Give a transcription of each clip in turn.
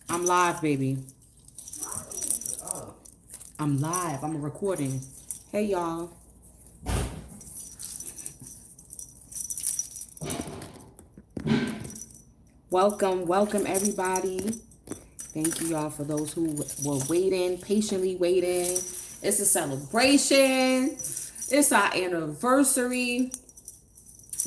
I'm live, baby. I'm live. I'm recording. Hey, y'all. Welcome, everybody. Thank you, y'all, for those who were waiting, patiently waiting. It's a celebration. It's our anniversary.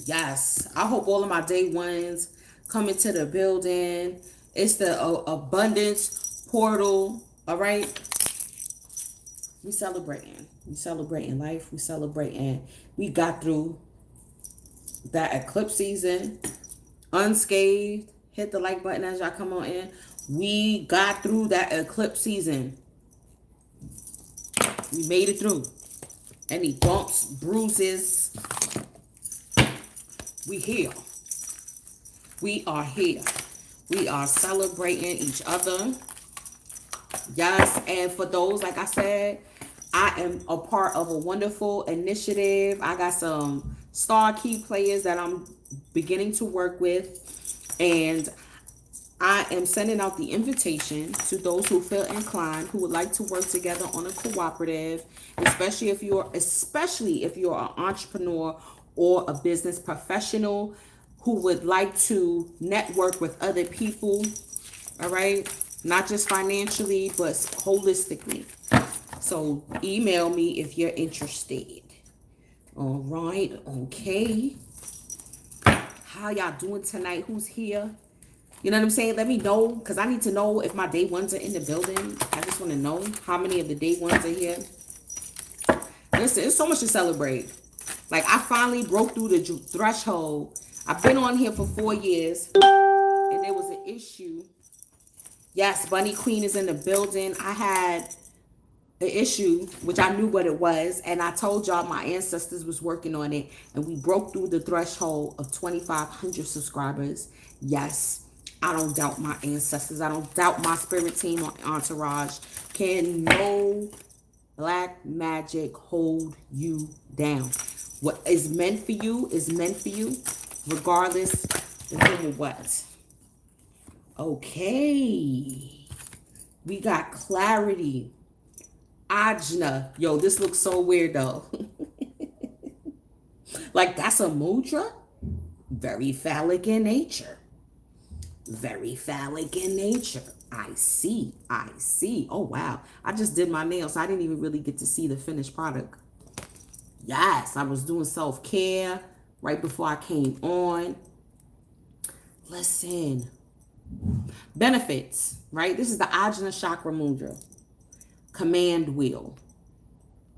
Yes. I hope all of my day ones come into the building. It's the abundance portal. All right. We celebrating. We celebrating life. We celebrating. We got through that eclipse season unscathed. Hit the like button as y'all come on in. We got through that eclipse season. We made it through. Any bumps, bruises, we here. We are here. We are celebrating each other. Yes, and for those, like I said, I am a part of a wonderful initiative. I got some star key players that I'm beginning to work with, and I am sending out the invitation to those who feel inclined, who would like to work together on a cooperative, especially if you're an entrepreneur or a business professional who would like to network with other people. All right, not just financially, but holistically. So email me if you're interested. All right, okay. How y'all doing tonight? Who's here? You know what I'm saying? Let me know, because I need to know if my day ones are in the building. I just want to know how many of the day ones are here. Listen, it's so much to celebrate. Like, I finally broke through the threshold. I've been on here for 4 years, and there was an issue. Yes, Bunny Queen is in the building. I had an issue, which I knew what it was, and I told y'all my ancestors was working on it, and we broke through the threshold of 2,500 subscribers. Yes, I don't doubt my ancestors. I don't doubt my spirit team or entourage. Can no black magic hold you down? What is meant for you is meant for you, regardless of who or what. Okay. We got clarity. Ajna. Yo, this looks so weird though. Like, that's a mudra? Very phallic in nature. Very phallic in nature. I see. I see. Oh, wow. I just did my nails. So I didn't even really get to see the finished product. Yes, I was doing self-care right before I came on. Listen. Benefits, right? This is the Ajna Chakra Mudra. Command wheel.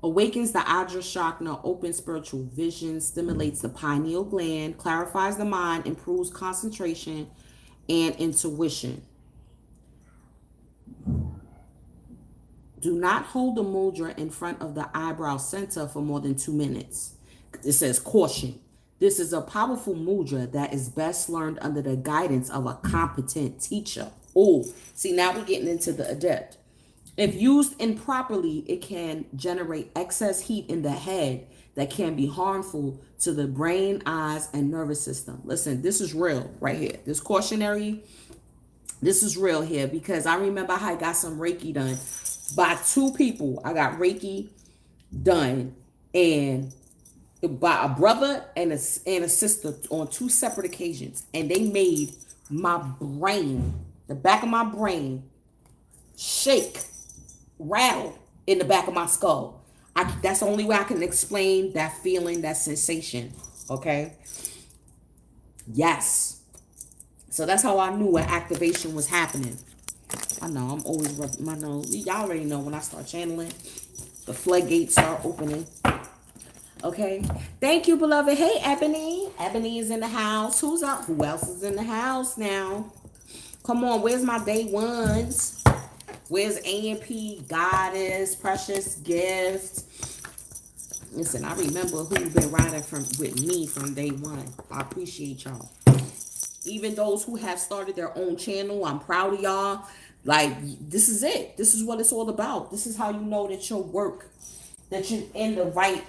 Awakens the Ajna Chakra, opens spiritual vision, stimulates the pineal gland, clarifies the mind, improves concentration and intuition. Do not hold the mudra in front of the eyebrow center for more than 2 minutes. It says caution. This is a powerful mudra that is best learned under the guidance of a competent teacher. Oh, see, now we're getting into the adept. If used improperly, it can generate excess heat in the head that can be harmful to the brain, eyes, and nervous system. Listen, this is real right here. This cautionary, this is real here, because I remember I got some Reiki done by 2 people. I got Reiki done, and by a brother and a sister on 2 separate occasions, and they made my brain, the back of my brain, shake, rattle in the back of my skull. That's the only way I can explain that feeling, that sensation. Okay. Yes. So that's how I knew an activation was happening. I know I'm always rubbing my nose. Y'all already know when I start channeling, the floodgates start opening. Okay. Thank you, beloved. Hey, Ebony. Ebony is in the house. Who's up? Who else is in the house now? Come on. Where's my day ones? Where's A&P, Goddess, Precious Gift? Listen, I remember who's been riding with me from day one. I appreciate y'all. Even those who have started their own channel, I'm proud of y'all. Like, this is it. This is what it's all about. This is how you know that your work, that you're in the right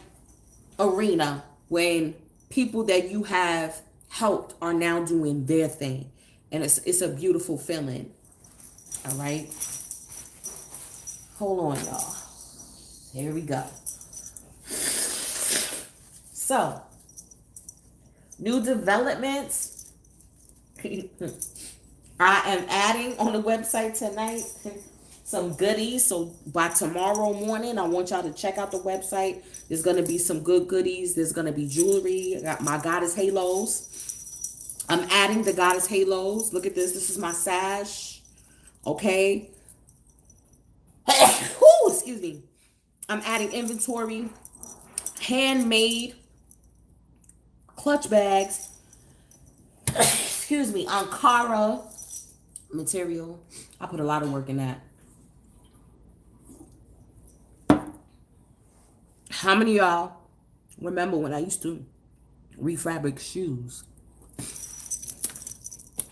arena, when people that you have helped are now doing their thing. And it's a beautiful feeling. All right. Hold on, y'all. Here we go. So, new developments. I am adding on the website tonight some goodies. So by tomorrow morning, I want y'all to check out the website. There's going to be some good goodies. There's going to be jewelry. I got my Goddess Halos. I'm adding the Goddess Halos. Look at this. This is my sash. Okay. Ooh, excuse me. I'm adding inventory. Handmade clutch bags. Excuse me. Ankara material. I put a lot of work in that. How many of y'all remember when I used to refabric shoes?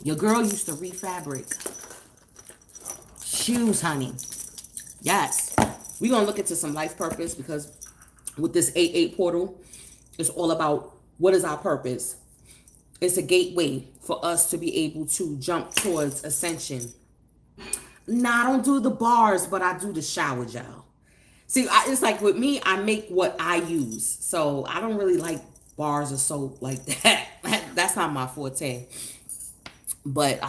Your girl used to refabric shoes, honey. Yes. We're going to look into some life purpose, because with this 8-8 portal, it's all about what is our purpose. It's a gateway for us to be able to jump towards ascension. Now, I don't do the bars, but I do the shower gel. See, it's like with me, I make what I use. So I don't really like bars or soap like that. That's not my forte. But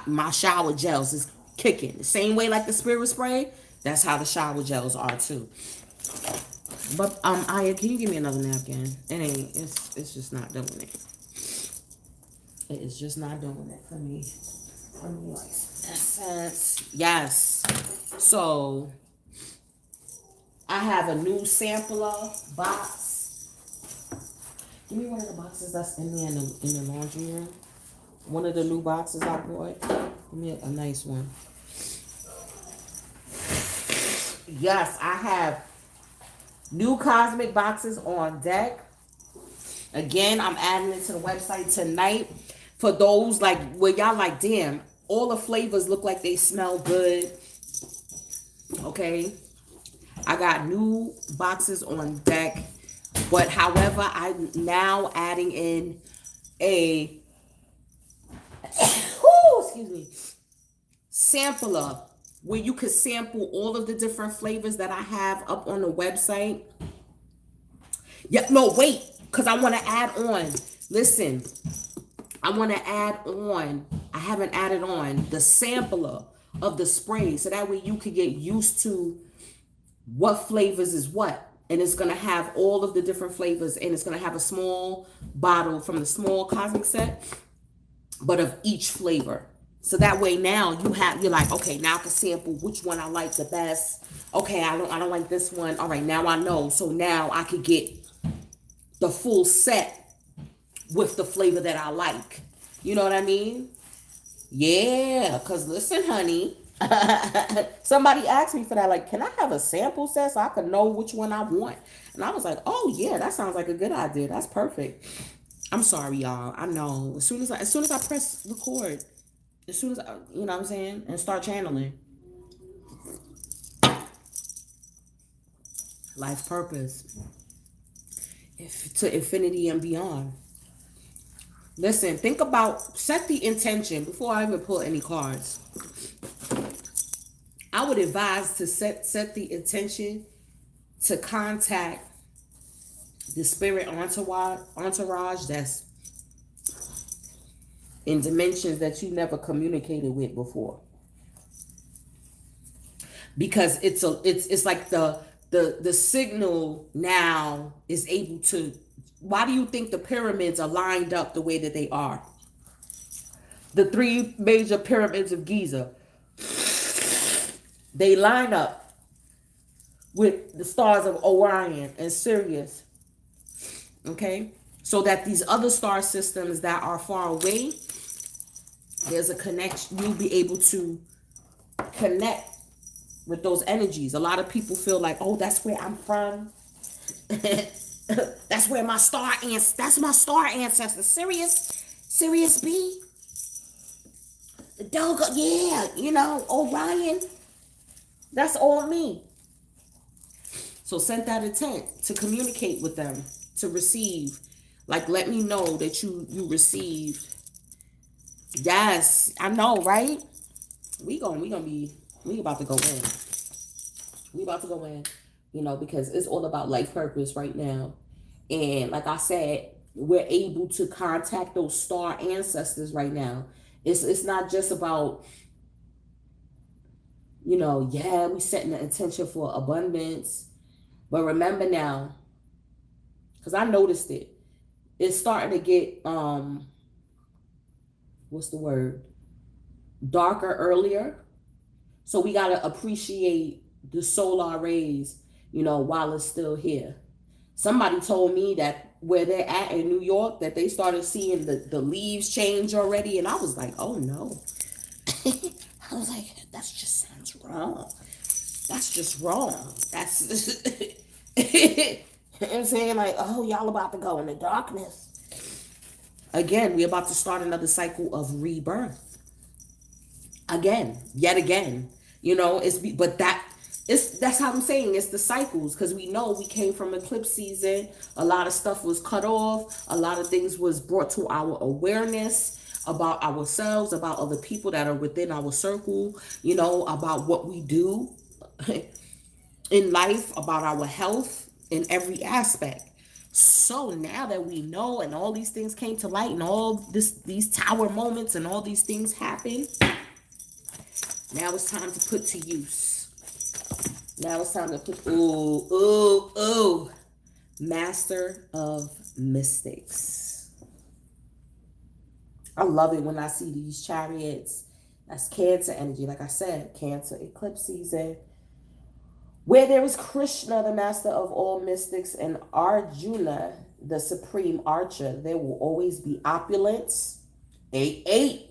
my shower gels is kicking. The same way like the spirit spray, that's how the shower gels are too. But Aya, can you give me another napkin? It's just not doing it. It is just not doing it for me. Yes. So I have a new sampler box. Give me one of the boxes that's in there in the laundry room. One of the new boxes I bought. Give me a nice one. Yes, I have new cosmic boxes on deck. Again, I'm adding it to the website tonight. For those like where y'all like, damn, all the flavors look like they smell good. Okay. I got new boxes on deck. But however, I'm now adding in a excuse me, sampler where you could sample all of the different flavors that I have up on the website. Yeah, no, wait, because I want to add on. Listen, I want to add on. I haven't added on the sampler of the spray, so that way you could get used to what flavors is what. And it's going to have all of the different flavors, and it's going to have a small bottle from the small cosmic set, but of each flavor. So that way now you're like, okay, now I can sample which one I like the best. Okay, I don't like this one. All right, now I know. So now I could get the full set with the flavor that I like. You know what I mean? Yeah, because listen, honey, somebody asked me for that, like, can I have a sample set so I can know which one I want? And I was like, oh yeah, that sounds like a good idea. That's perfect. I'm sorry, y'all. I know. As soon as I press record, as soon as I, you know what I'm saying, and start channeling. Life purpose. To infinity and beyond. Listen, think about, set the intention before I even pull any cards. I would advise to set the intention to contact the spirit entourage that's in dimensions that you never communicated with before. Because it's like the signal now is able to. Why do you think the pyramids are lined up the way that they are? The 3 major pyramids of Giza, they line up with the stars of Orion and Sirius. Okay? So that these other star systems that are far away, there's a connection. You'll be able to connect with those energies. A lot of people feel like, oh, that's where I'm from. That's where my star that's my star ancestor. Sirius B. The dog, yeah, you know, Orion. That's all me. So send that intent to communicate with them, to receive. Like, let me know that you received Yes, I know, right? We about to go in. We about to go in, because it's all about life purpose right now. And like I said, we're able to contact those star ancestors right now. It's not just about, yeah, we setting the intention for abundance. But remember now, because I noticed it, it's starting to get what's the word? Darker earlier. So we gotta appreciate the solar rays, while it's still here. Somebody told me that where they're at in New York, that they started seeing the leaves change already, and I was like, oh no. I was like, that just sounds wrong. That's just wrong. That's you know what I'm saying? Like, oh, y'all about to go into darkness. Again, we're about to start another cycle of rebirth. Again, yet again. But that's how I'm saying it's the cycles, because we know we came from eclipse season. A lot of stuff was cut off. A lot of things was brought to our awareness about ourselves, about other people that are within our circle, about what we do in life, about our health in every aspect. So now that we know, and all these things came to light, and these tower moments and all these things happen, now it's time to put to use. Now it's time to put, Master of Mystics. I love it when I see these chariots. That's Cancer energy. Like I said, Cancer eclipse season. Where there is Krishna, the master of all mystics, and Arjuna, the supreme archer, there will always be opulence, 8-8,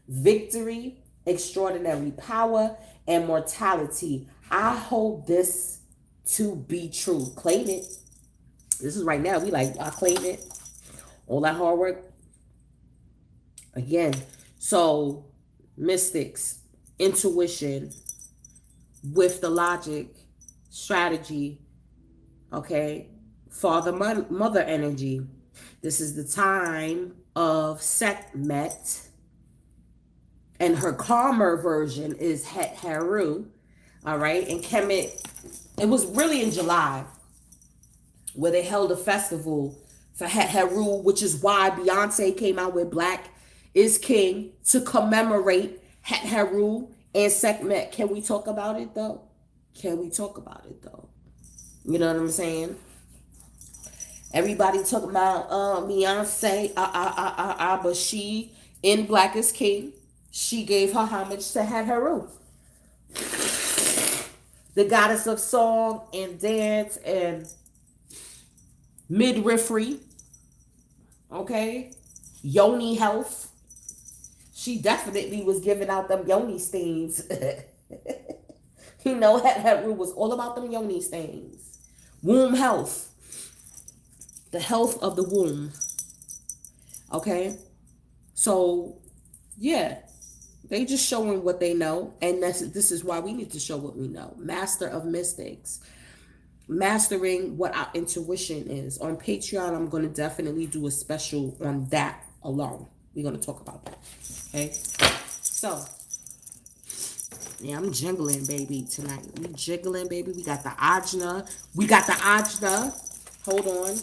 victory, extraordinary power, and mortality. I hold this to be true. Claim it. This is right now. I claim it. All that hard work. Again. So, mystics, intuition, with the logic, strategy, okay, father, mother energy. This is the time of Sekhmet, and her calmer version is Het Heru. All right, and Kemet, it was really in July where they held a festival for Het Heru, which is why Beyonce came out with Black is King to commemorate Het Heru and Sekhmet. Can we talk about it though? Can we talk about it though? You know what I'm saying? Everybody talking about Beyonce, but she in Black is King, she gave her homage to Het Heru, the goddess of song and dance and midwifery. Okay, yoni health. She definitely was giving out them yoni stains. Het Heru was all about them yoni stains. Womb health. The health of the womb. Okay? So, yeah. They just showing what they know. And this is why we need to show what we know. Master of Mystics. Mastering what our intuition is. On Patreon, I'm going to definitely do a special on that alone. We're going to talk about that. Okay? So, yeah, I'm jingling, baby, tonight. We jiggling, baby. We got the Ajna. Hold on.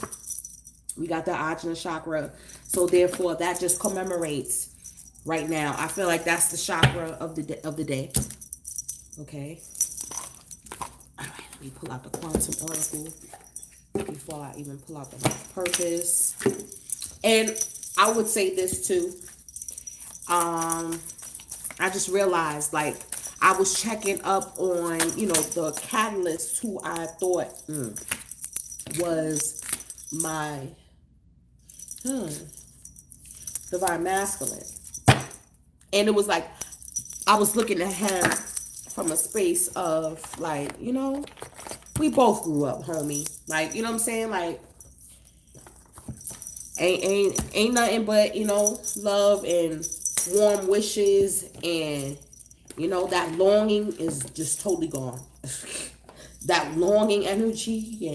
We got the Ajna chakra. So, therefore, that just commemorates right now. I feel like that's the chakra of the day. Okay? All right, let me pull out the Quantum Oracle before I even pull out the Life Purpose. And I would say this, too. I just realized, I was checking up on, the catalyst who I thought was my divine masculine. And it was like, I was looking at him from a space of, we both grew up, homie. You know what I'm saying? Ain't nothing but, love and warm wishes, and that longing is just totally gone. That longing energy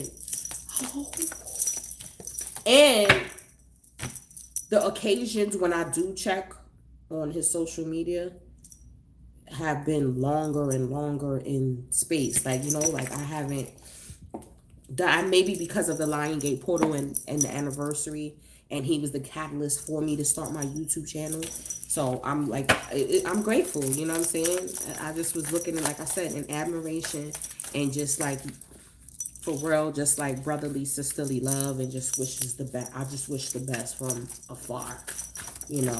and the occasions when I do check on his social media have been longer and longer in space. Like, you know, like I haven't done, maybe because of the Lion Gate portal and the anniversary, and he was the catalyst for me to start my YouTube channel. So I'm like, I'm grateful, you know what I'm saying? I just was looking at, like I said, in admiration and just like, for real, just like brotherly, sisterly love, and just wishes the best. I just wish the best from afar, you know.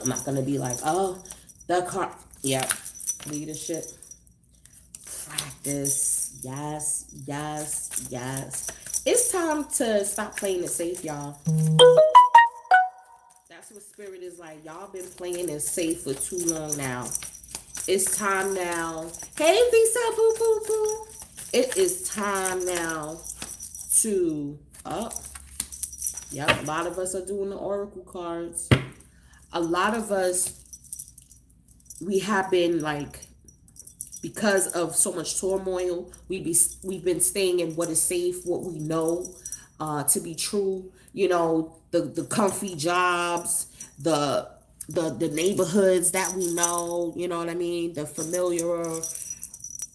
I'm not gonna be like, oh, the car. Yeah, leadership, practice. Yes, yes, yes. It's time to stop playing it safe, y'all. That's what spirit is like. Y'all been playing it safe for too long now. It's time now. Hey, Lisa, boo, boo, boo. It is time now to up. Yep, a lot of us are doing the oracle cards. A lot of us, we have been like, because of so much turmoil, we've been staying in what is safe, what we know to be true. You know, the comfy jobs, the neighborhoods that we know. You know what I mean? The familiar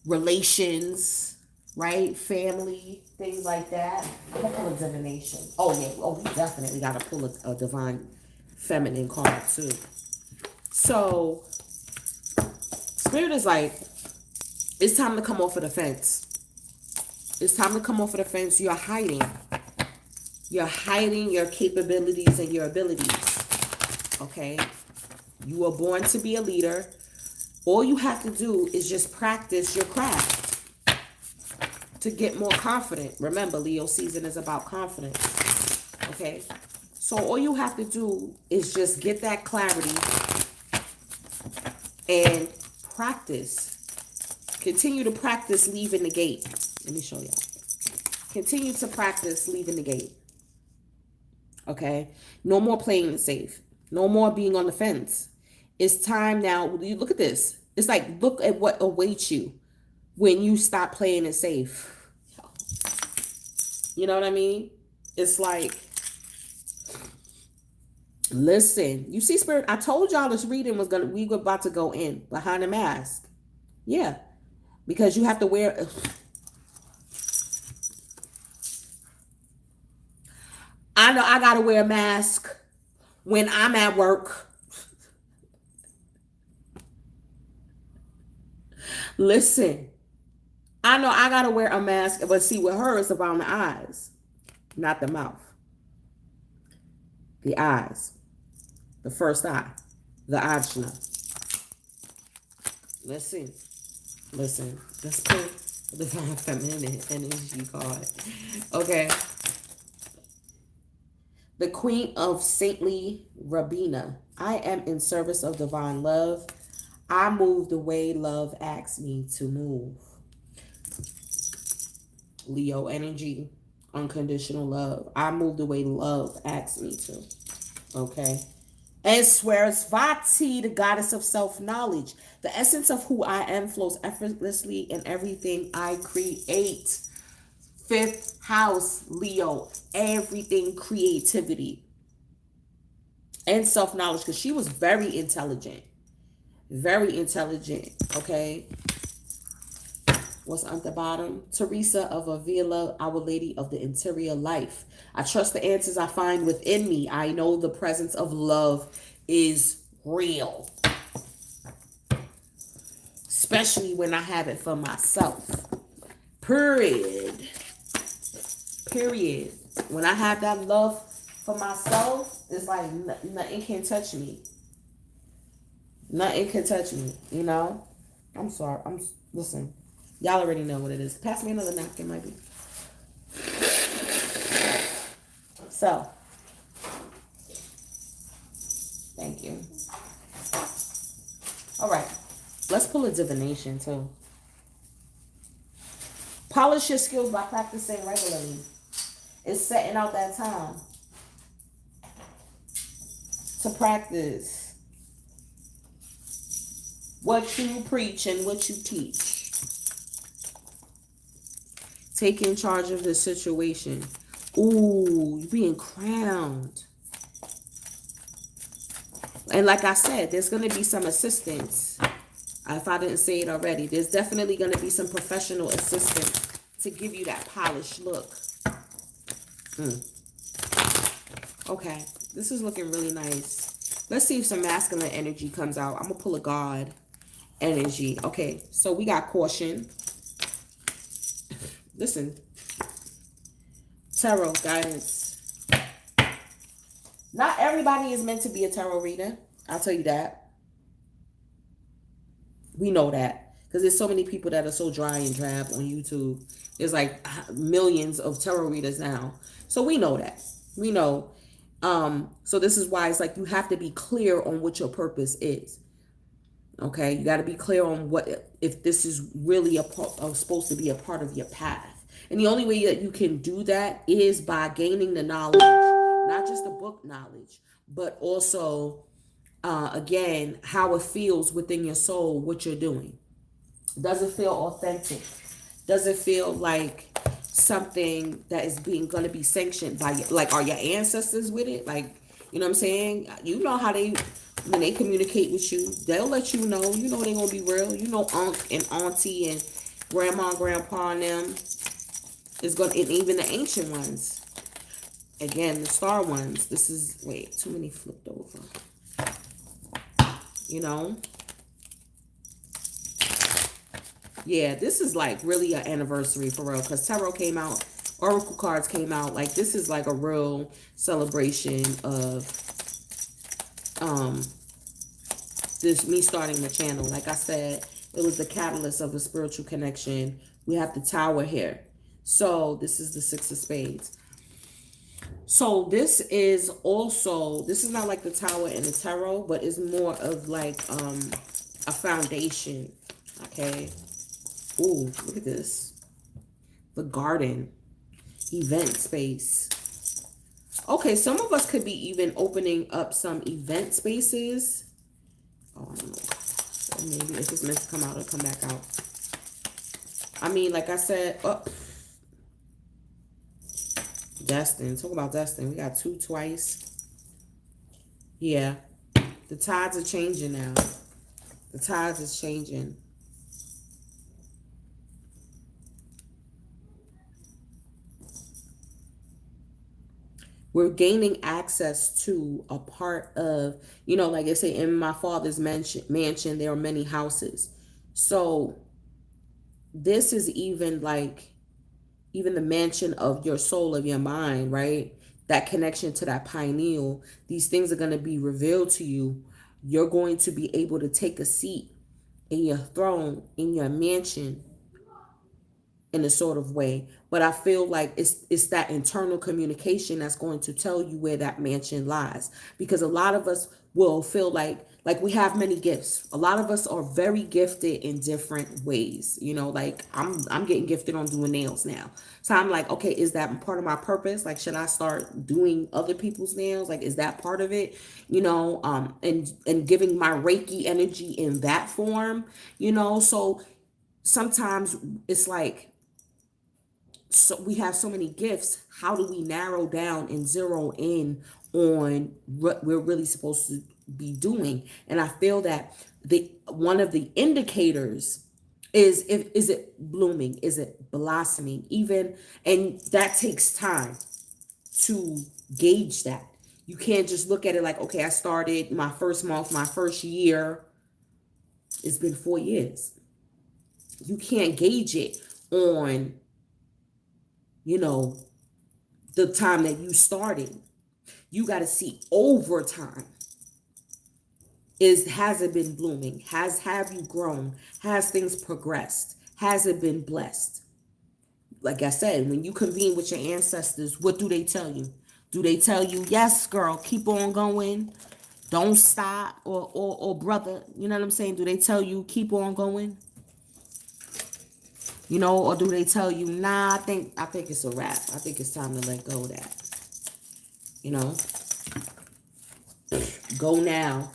relations, right? Family, things like that. I'm gonna pull a divination. Oh yeah. Oh, we definitely gotta pull a divine feminine card too. So spirit is like, it's time to come off of the fence. It's time to come off of the fence. You're hiding. You're hiding your capabilities and your abilities. Okay? You were born to be a leader. All you have to do is just practice your craft to get more confident. Remember, Leo season is about confidence. Okay? So all you have to do is just get that clarity and practice. Continue to practice leaving the gate. Let me show y'all. Continue to practice leaving the gate. Okay? No more playing it safe. No more being on the fence. It's time now. You look at this. It's like, look at what awaits you when you stop playing it safe. You know what I mean? It's like, listen. You see, Spirit, I told y'all this reading we were about to go in behind a mask. Yeah. Because you have to wear... I know I gotta wear a mask when I'm at work. Listen, I know I gotta wear a mask, but see, with her, it's around the eyes, not the mouth. The eyes, the first eye, the ajna. Listen. Let's put the feminine energy card. Okay. The Queen of Saintly Rabina. I am in service of divine love. I move the way love asks me to move. Leo energy. Unconditional love. I move the way love asks me to. Okay. And Swarovati, the goddess of self-knowledge. The essence of who I am flows effortlessly in everything I create. Fifth house, Leo, everything creativity and self-knowledge, because she was very intelligent, okay? What's on the bottom? Teresa of Avila, Our Lady of the Interior Life. I trust the answers I find within me. I know the presence of love is real, especially when I have it for myself. Period. When I have that love for myself, it's like nothing can touch me. Nothing can touch me, you know? I'm sorry. Listen. Y'all already know what it is. Pass me another napkin, maybe. So, thank you. All right. Let's pull a divination, too. Polish your skills by practicing regularly. It's setting out that time to practice what you preach and what you teach. Taking charge of the situation. Ooh, you're being crowned. And like I said, there's going to be some assistance. If I didn't say it already, there's definitely going to be some professional assistance to give you that polished look. Okay, this is looking really nice. Let's see if some masculine energy comes out. I'm going to pull a God energy. Okay, so we got caution. Listen, tarot guidance. Not everybody is meant to be a tarot reader. I'll tell you that. We know that because there's so many people that are so dry and drab on YouTube. There's like millions of tarot readers now. So we know that. We know. So this is why it's like you have to be clear on what your purpose is. Okay, you got to be clear on what if this is really supposed to be a part of your path. And the only way that you can do that is by gaining the knowledge, not just the book knowledge, but also again, how it feels within your soul, what you're doing. Does it feel authentic? Does it feel like something that is going to be sanctioned by, like, are your ancestors with it? Like, you know what I'm saying? You know how when they communicate with you, they'll let you know. You know they're going to be real. You know uncle and auntie and grandma and grandpa and them is going to, and even the ancient ones. Again, the star ones. This is, wait, too many flipped over. You know? Yeah, this is like really an anniversary for real. Because tarot came out, oracle cards came out. Like, this is like a real celebration of this, me starting the channel. Like I said, it was the catalyst of a spiritual connection. We have the tower here. So this is the Six of Spades. So this is also, this is not like the tower and the tarot, but it's more of like a foundation. Okay. Ooh, look at this. The garden. Event space. Okay, some of us could be even opening up some event spaces. Oh, I don't know. Maybe if it's meant to come out, it'll come back out. I mean, like I said, Destin. Talk about Destin. We got two twice. Yeah. The tides are changing now. The tides is changing. We're gaining access to a part of, you know, like I say, in my father's mansion, there are many houses. So this is even like, even the mansion of your soul, of your mind, right? That connection to that pineal, these things are going to be revealed to you. You're going to be able to take a seat in your throne, in your mansion, in a sort of way. But I feel like it's that internal communication that's going to tell you where that mansion lies. Because a lot of us will feel like we have many gifts. A lot of us are very gifted in different ways. You know, like I'm getting gifted on doing nails now. So I'm like, okay, is that part of my purpose? Like, should I start doing other people's nails? Like, is that part of it? You know, and giving my Reiki energy in that form, you know? So sometimes it's like, so we have so many gifts. How do we narrow down and zero in on what we're really supposed to be doing? And I feel that one of the indicators is, is it blooming, is it blossoming, even, and that takes time to gauge that. You can't just look at it like, okay, I started my first month, my first year. It's been 4 years. You can't gauge it on, you know, the time that you started. You got to see over time. Has it been blooming? Have you grown? Has things progressed? Has it been blessed? Like I said, when you convene with your ancestors, what do they tell you? Do they tell you, yes, girl, keep on going, don't stop, or brother, you know what I'm saying? Do they tell you keep on going? You know, or do they tell you, nah, I think it's a wrap. I think it's time to let go of that. You know? Go now.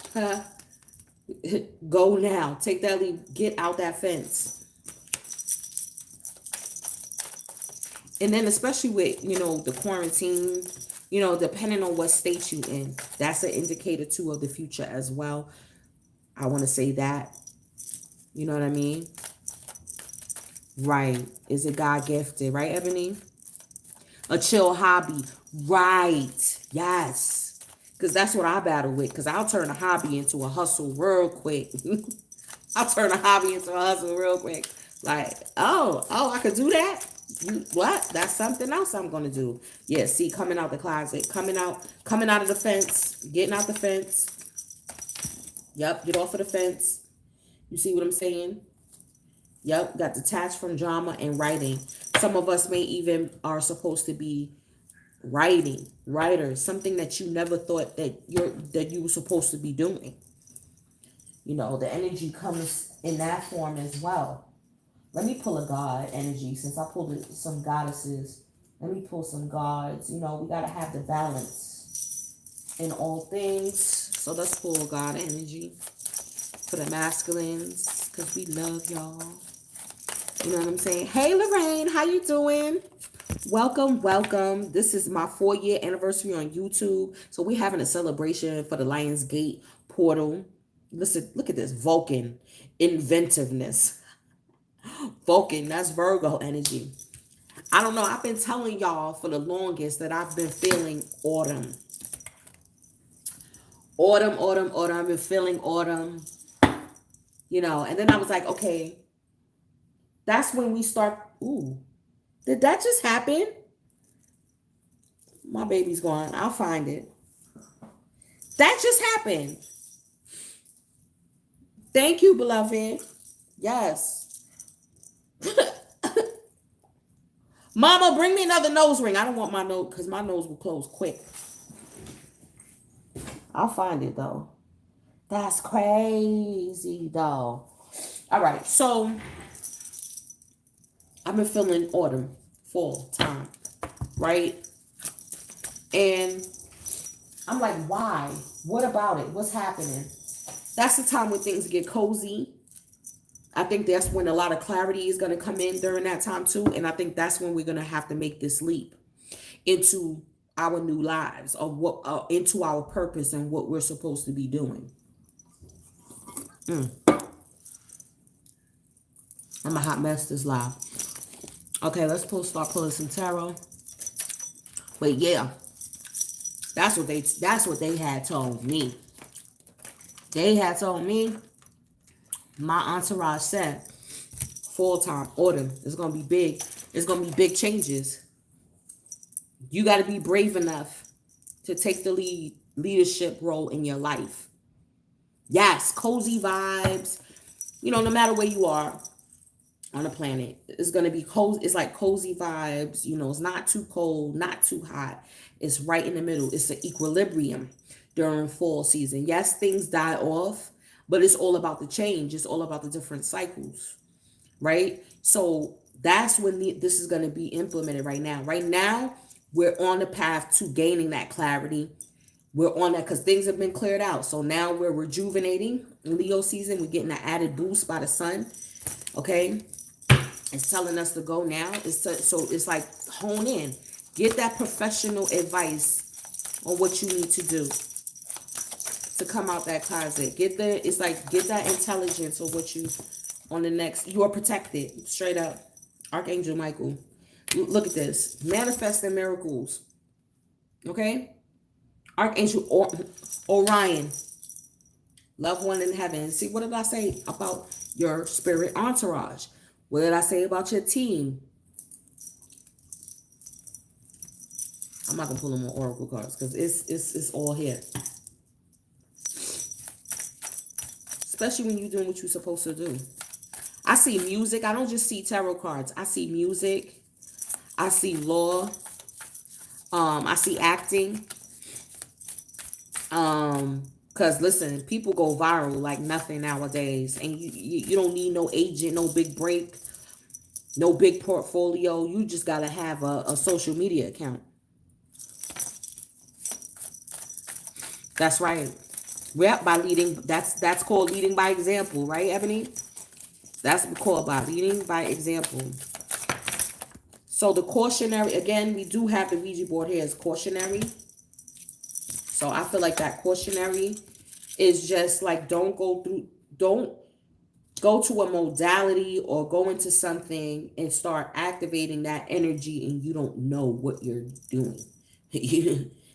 Go now. Take that leap. Get out that fence. And then especially with, you know, the quarantine, You know, depending on what state you in. That's an indicator too of the future as well. I want to say that. You know what I mean? Right. Is it God gifted? Right, Ebony? A chill hobby. Right. Yes. Because that's what I battle with. Because I'll turn a hobby into a hustle real quick. I'll turn a hobby into a hustle real quick. Like, oh, I could do that? You what? That's something else I'm gonna do. Yeah, see, coming out the closet, coming out of the fence, getting out the fence. Yep, get off of the fence. You see what I'm saying? Yep, got detached from drama and writing. Some of us may even are supposed to be writers, something that you never thought that you were supposed to be doing. You know, the energy comes in that form as well. Let me pull a god energy since I pulled some goddesses. Let me pull some gods. You know, we got to have the balance in all things. So let's pull god energy for the masculines because we love y'all. You know what I'm saying? Hey, Lorraine, how you doing? Welcome, welcome. This is my 4-year anniversary on YouTube. So we're having a celebration for the Lions Gate portal. Listen, look at this. Vulcan. Inventiveness. Vulcan, that's Virgo energy. I don't know. I've been telling y'all for the longest that I've been feeling autumn. Autumn. I've been feeling autumn. You know, and then I was like, okay, that's when we start. Ooh, did that just happen? My baby's gone. I'll find it. That just happened. Thank you, beloved. Yes. Mama, bring me another nose ring. I don't want my nose because my nose will close quick. I'll find it though. That's crazy though. All right, so I've been feeling autumn, fall time, right? And I'm like, why? What about it? What's happening? That's the time when things get cozy. I think that's when a lot of clarity is going to come in during that time too. And I think that's when we're going to have to make this leap into our new lives, or what into our purpose and what we're supposed to be doing. I'm a hot mess this live. Okay, let's start pulling some tarot. But yeah, that's what they had told me. They had told me, my entourage said, fall time, autumn, it's gonna be big. It's gonna be big changes. You got to be brave enough to take the leadership role in your life. Yes, cozy vibes. You know, no matter where you are on the planet, it's going to be cozy. It's like cozy vibes. You know, it's not too cold, not too hot. It's right in the middle. It's an equilibrium during fall season. Yes, things die off, but it's all about the change. It's all about the different cycles, right? So that's when this is going to be implemented right now. Right now, we're on the path to gaining that clarity. We're on that because things have been cleared out. So now we're rejuvenating in Leo season. We're getting an added boost by the sun. Okay. It's telling us to go now. So it's like hone in. Get that professional advice on what you need to do to come out that closet. Get that intelligence of what you on the next. You are protected. Straight up. Archangel Michael. Look at this. Manifesting miracles. Okay? Archangel Orion. Loved one in heaven. See, what did I say about your spirit entourage? What did I say about your team? I'm not going to pull them on oracle cards because it's all here. Especially when you're doing what you're supposed to do. I see music. I don't just see tarot cards. I see music. I see law. I see acting. Because listen, people go viral like nothing nowadays, and you don't need no agent, no big break, no big portfolio. You just gotta have a social media account. That's right. Yep, by leading. That's called leading by example, right, Ebony? That's called by leading by example. So the cautionary, again, we do have the Ouija board here as cautionary. So I feel like that cautionary is just like, don't go to a modality or go into something and start activating that energy and you don't know what you're doing.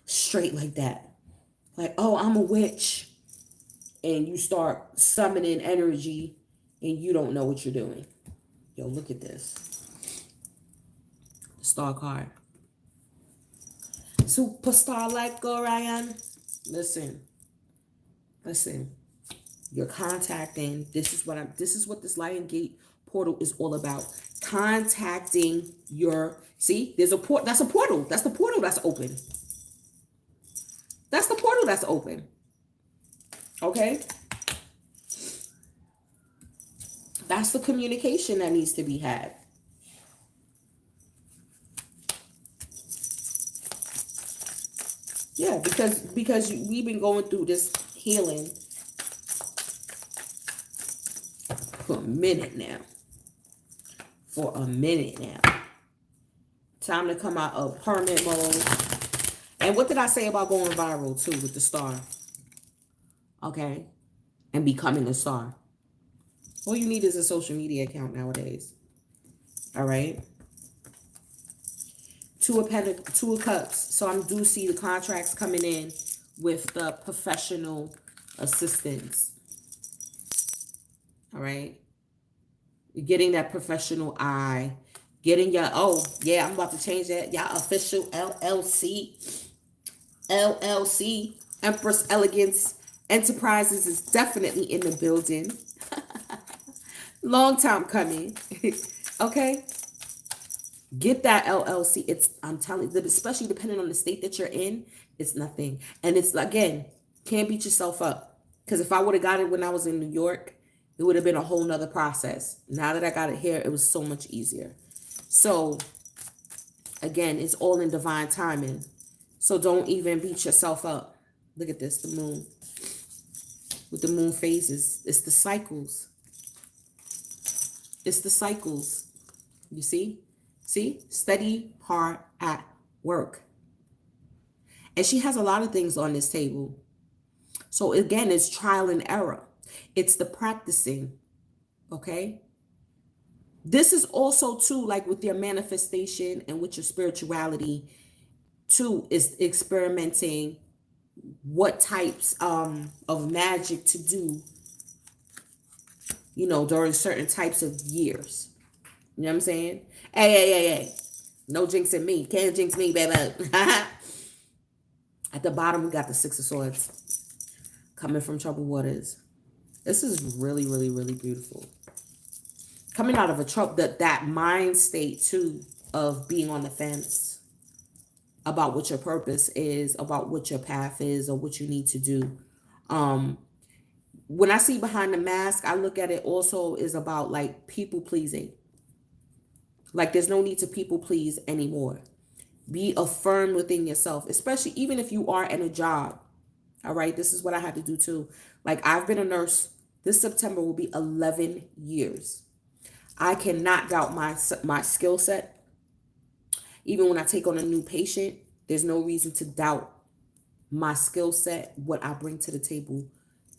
Straight like that. Like, oh, I'm a witch. And you start summoning energy and you don't know what you're doing. Yo, look at this. Star card. Superstar like Orion. Listen. You're contacting. This is what this Lion Gate portal is all about. Contacting your, see, there's a port, that's a portal. That's the portal that's open. That's the portal that's open. Okay? That's the communication that needs to be had. Yeah, because we've been going through this healing for a minute now. Time to come out of hermit mode. And what did I say about going viral too with the star? Okay? And becoming a star. All you need is a social media account nowadays. All right? Two of Cups. So I do see the contracts coming in with the professional assistants. All right? You're getting that professional eye. Getting your, oh, yeah, I'm about to change that. Y'all official LLC. Empress Elegance Enterprises is definitely in the building. Long time coming. Okay? Get that LLC. I'm telling you, especially depending on the state that you're in, it's nothing. And it's, again, can't beat yourself up. Because if I would have got it when I was in New York, it would have been a whole nother process. Now that I got it here, it was so much easier. So, again, it's all in divine timing. So don't even beat yourself up. Look at this, the moon. With the moon phases, it's the cycles. It's the cycles. You see? See? Steady, hard at work. And she has a lot of things on this table. So again, it's trial and error. It's the practicing. Okay? This is also too, like with your manifestation and with your spirituality, too, is experimenting what types of magic to do, you know, during certain types of years. You know what I'm saying? Hey. No jinxing me. Can't jinx me, baby. At the bottom, we got the Six of Swords coming from troubled waters. This is really, really, really beautiful. Coming out of that mind state, too, of being on the fence about what your purpose is, about what your path is, or what you need to do. When I see behind the mask, I look at it also is about like people pleasing. Like there's no need to people please anymore. Be affirmed within yourself, especially even if you are in a job. All right. This is what I had to do too. Like I've been a nurse. This September will be 11 years. I cannot doubt my skill set. Even when I take on a new patient, there's no reason to doubt my skill set, what I bring to the table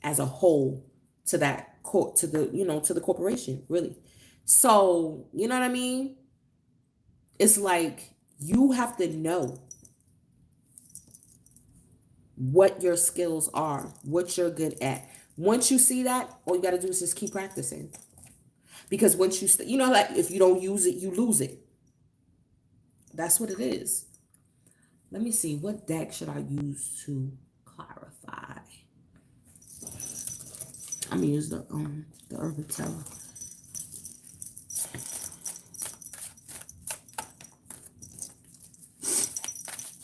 as a whole to that to the corporation, really. So, you know what I mean? It's like you have to know what your skills are, what you're good at. Once you see that, all you got to do is just keep practicing. Because once you know, like if you don't use it, you lose it. That's what it is. Let me see. What deck should I use to clarify? I'm gonna use the Urban Tarot.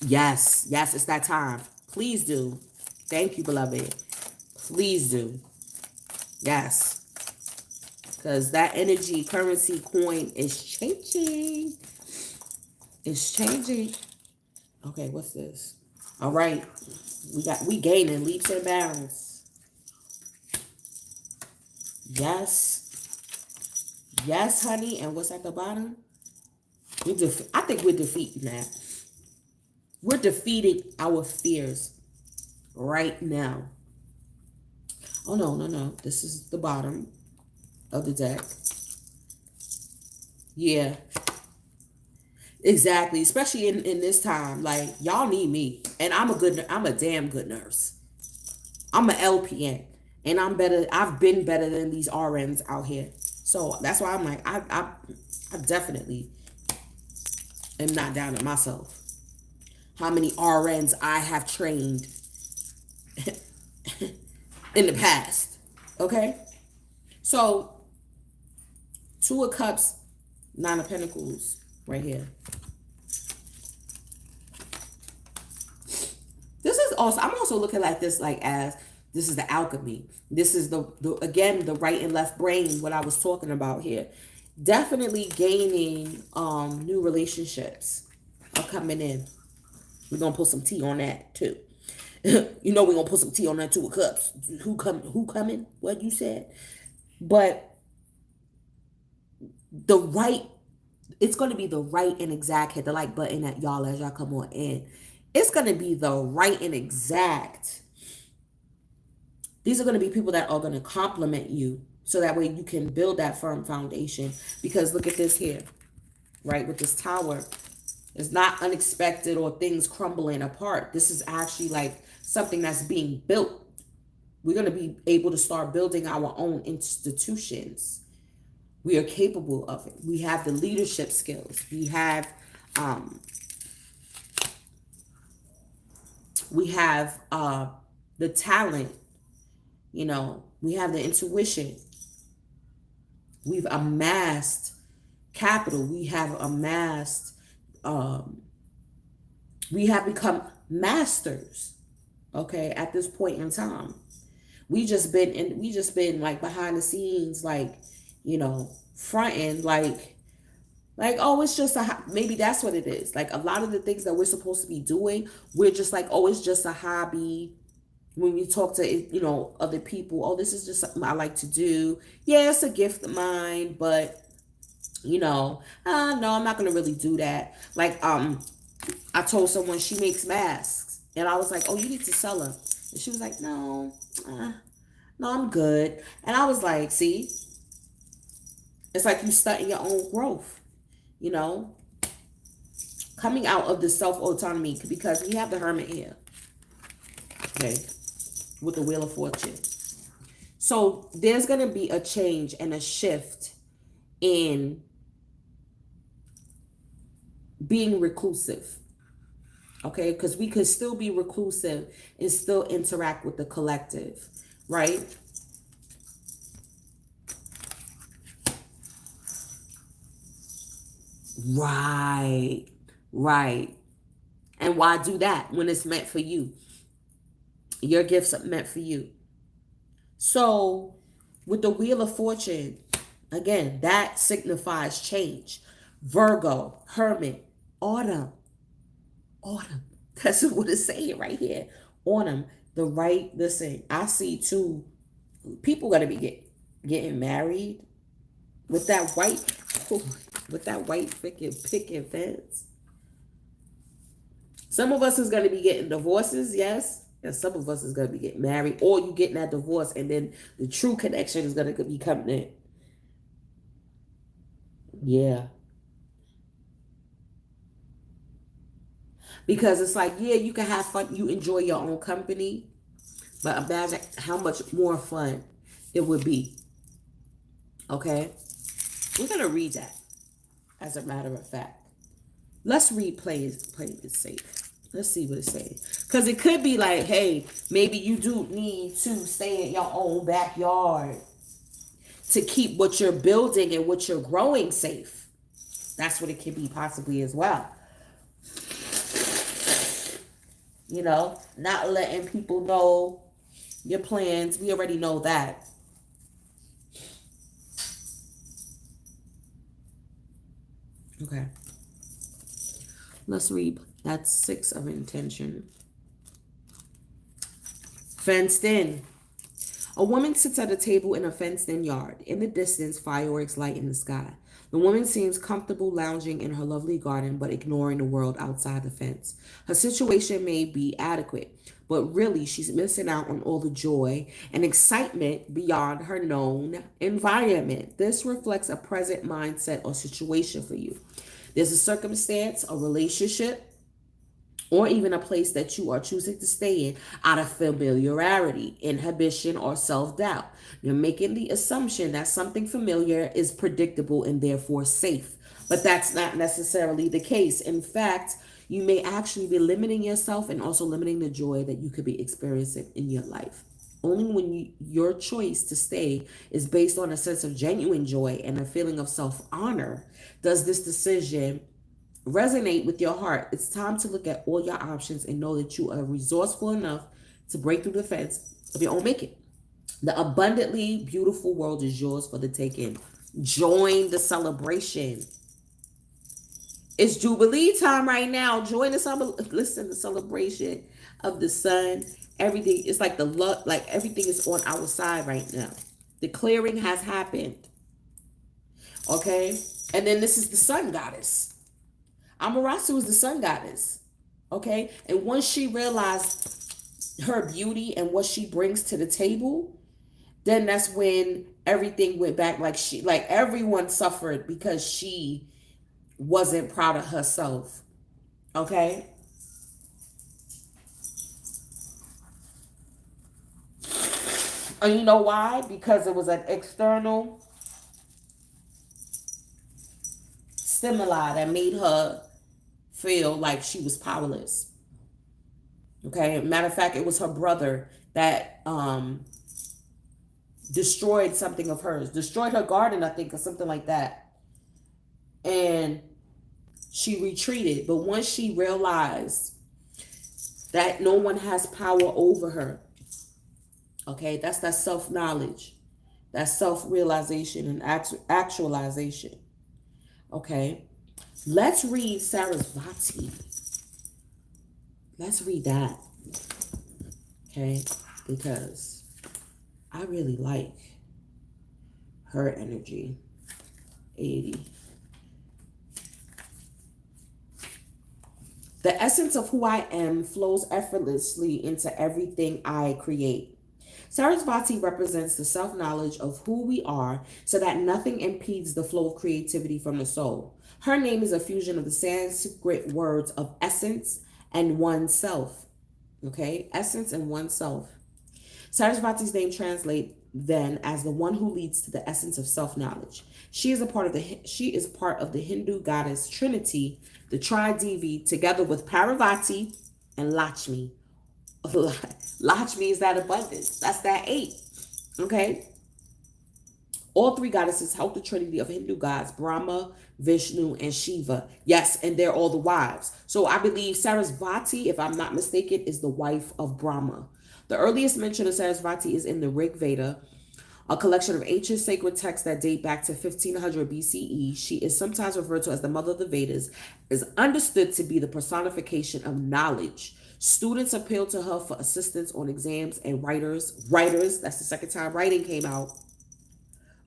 Yes, it's that time. Please do. Thank you, beloved. Please do. Yes. Because that energy, currency, coin is changing. It's changing. Okay, what's this? All right. We gaining leaps and bounds. Yes, honey. And what's at the bottom? I think we're defeating that. We're defeating our fears. right now. Oh, no, no, no. This is the bottom of the deck. Yeah, exactly. Especially in this time. Like, y'all need me. And I'm a damn good nurse. I'm an LPN. And I've been better than these RNs out here. So that's why I'm like, I definitely am not down to myself. How many RNs I have trained in the past. Okay? So, Two of Cups, Nine of Pentacles, right here. This is also, I'm also looking at this like as, this is the alchemy. This is again, the right and left brain, what I was talking about here. Definitely gaining new relationships are coming in. We're gonna put some tea on that too. You know we're gonna put some tea on that Two of Cups. Who coming? What you said? But the right, it's gonna be the right and exact, hit the like button at y'all as y'all come on in. It's gonna be the right and exact. These are gonna be people that are gonna compliment you so that way you can build that firm foundation. Because look at this here, right? With this Tower, it's not unexpected or things crumbling apart. This is actually like something that's being built. We're going to be able to start building our own institutions. We are capable of it. We have the leadership skills. We have the talent. You know, we have the intuition. We've amassed capital. We have amassed we have become masters, okay, at this point in time. We just been like behind the scenes, like, you know, fronting, like, oh, it's just maybe that's what it is. Like, a lot of the things that we're supposed to be doing, we're just like, oh, it's just a hobby. When we talk to, you know, other people, oh, this is just something I like to do. Yeah, it's a gift of mine, but, you know, no, I'm not gonna really do that. Like, I told someone she makes masks, and I was like, oh, you need to sell them. And she was like, no, no, I'm good. And I was like, see, it's like you studying your own growth, you know, coming out of the self-autonomy, because we have the Hermit here, okay, with the Wheel of Fortune. So there's going to be a change and a shift in being reclusive, okay, because we could still be reclusive and still interact with the collective, right? Right, right. And why do that when it's meant for you? Your gifts are meant for you. So, with the Wheel of Fortune, again, that signifies change. Virgo, Hermit, autumn, autumn. That's what it's saying right here. Autumn, the right, listen, I see two people gonna be getting married with that white, with that white freaking picket fence. Some of us is going to be getting divorces, yes. And some of us is going to be getting married. Or you getting that divorce and then the true connection is going to be coming in. Yeah. Because it's like, yeah, you can have fun. You enjoy your own company. But imagine how much more fun it would be. Okay? We're going to read that, as a matter of fact. Let's read Playing It Safe. Let's see what it's saying. Because it could be like, hey, maybe you do need to stay in your own backyard to keep what you're building and what you're growing safe. That's what it could be possibly as well. You know, not letting people know your plans. We already know that. Okay. Let's read. That's 6 of intention. Fenced in. A woman sits at a table in a fenced-in yard. In the distance, fireworks light in the sky. The woman seems comfortable lounging in her lovely garden, but ignoring the world outside the fence. Her situation may be adequate, but really she's missing out on all the joy and excitement beyond her known environment. This reflects a present mindset or situation for you. There's a circumstance, a relationship, or even a place that you are choosing to stay in out of familiarity, inhibition, or self doubt. You're making the assumption that something familiar is predictable and therefore safe. But that's not necessarily the case. In fact, you may actually be limiting yourself and also limiting the joy that you could be experiencing in your life. Only when your choice to stay is based on a sense of genuine joy and a feeling of self honor does this decision resonate with your heart. It's time to look at all your options and know that you are resourceful enough to break through the fence of your own making. The abundantly beautiful world is yours for the taking. Join the celebration. It's Jubilee time right now. Join the celebration of the sun. Everything is like the luck, like everything is on our side right now. The clearing has happened. Okay? And then this is the sun goddess. Amaterasu is the sun goddess. Okay? And once she realized her beauty and what she brings to the table, then that's when everything went back. Like everyone suffered because she wasn't proud of herself. Okay? And you know why? Because it was an external stimuli that made her feel like she was powerless. Okay? Matter of fact, it was her brother that destroyed something of hers, destroyed her garden, I think, or something like that. And she retreated. But once she realized that no one has power over her, okay, that's that self-knowledge, that self-realization and actualization. Okay, let's read Sarasvati. Let's read that. Okay, because I really like her energy. 80. The essence of who I am flows effortlessly into everything I create. Sarasvati represents the self-knowledge of who we are so that nothing impedes the flow of creativity from the soul. Her name is a fusion of the Sanskrit words of essence and oneself. Okay? Essence and oneself. Sarasvati's name translates then as the one who leads to the essence of self-knowledge. She is part of the Hindu goddess Trinity, the Tri-Devi, together with Parvati and Lakshmi. Lakshmi is that abundance. That's that 8. Okay? All 3 goddesses help the trinity of Hindu gods, Brahma, Vishnu, and Shiva. Yes, and they're all the wives. So I believe Sarasvati, if I'm not mistaken, is the wife of Brahma. The earliest mention of Sarasvati is in the Rig Veda, a collection of ancient sacred texts that date back to 1500 BCE. She is sometimes referred to as the mother of the Vedas, is understood to be the personification of knowledge. Students appeal to her for assistance on exams, and writers, that's the second time writing came out,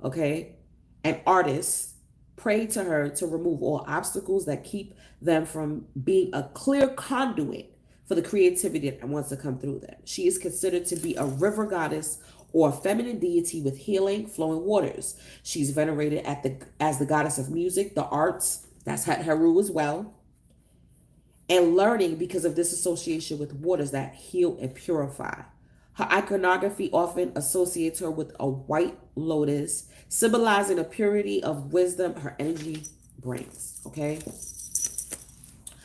okay, and artists pray to her to remove all obstacles that keep them from being a clear conduit for the creativity that wants to come through them. She is considered to be a river goddess or a feminine deity with healing, flowing waters. She's venerated as the goddess of music, the arts, that's Heru as well, and learning because of this association with waters that heal and purify. Her iconography often associates her with a white lotus, symbolizing the purity of wisdom her energy brings. Okay?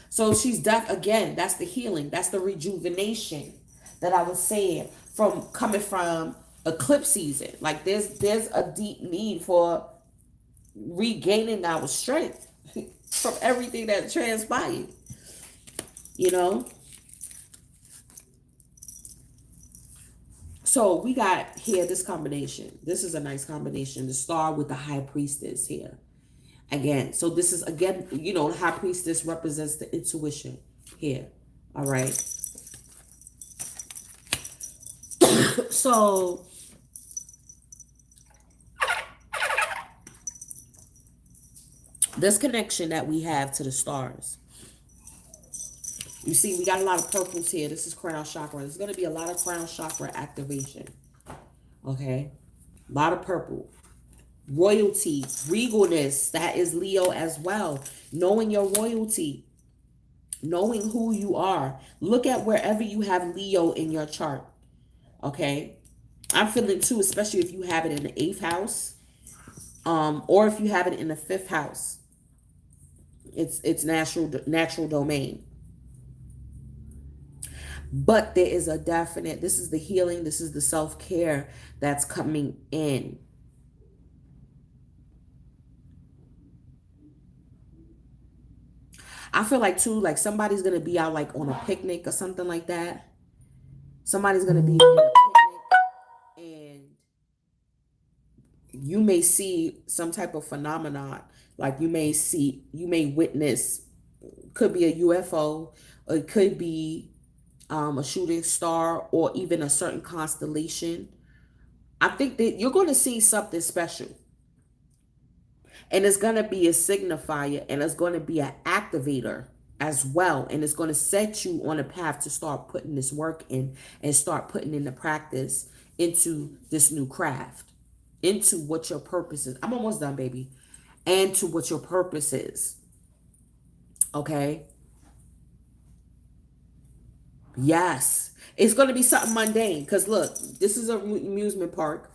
So she's again, that's the healing, that's the rejuvenation that I was saying from coming from eclipse season. Like there's a deep need for regaining our strength from everything that transpired. You know? So we got here this combination. This is a nice combination. The star with the high priestess here. Again, so this is, again, the high priestess represents the intuition here. All right. So This connection that we have to the stars. You see, we got a lot of purples here. This is crown chakra. There's going to be a lot of crown chakra activation. Okay? A lot of purple. Royalty, regalness. That is Leo as well. Knowing your royalty. Knowing who you are. Look at wherever you have Leo in your chart. Okay? I'm feeling too, especially if you have it in the 8th house. Or if you have it in the 5th house. It's natural domain. But there is a definite, this is the healing, this is the self-care that's coming in. I feel like too, like somebody's going to be out like on a picnic or something like that. Somebody's going to be on a picnic and you may see some type of phenomenon. Like you may witness, could be a UFO, or it could be a shooting star, or even a certain constellation. I think that you're going to see something special. And it's going to be a signifier, and it's going to be an activator as well. And it's going to set you on a path to start putting this work in and start putting in the practice into this new craft, into what your purpose is. I'm almost done, baby. And to what your purpose is. Okay? Yes. It's going to be something mundane. Because look, this is an amusement park.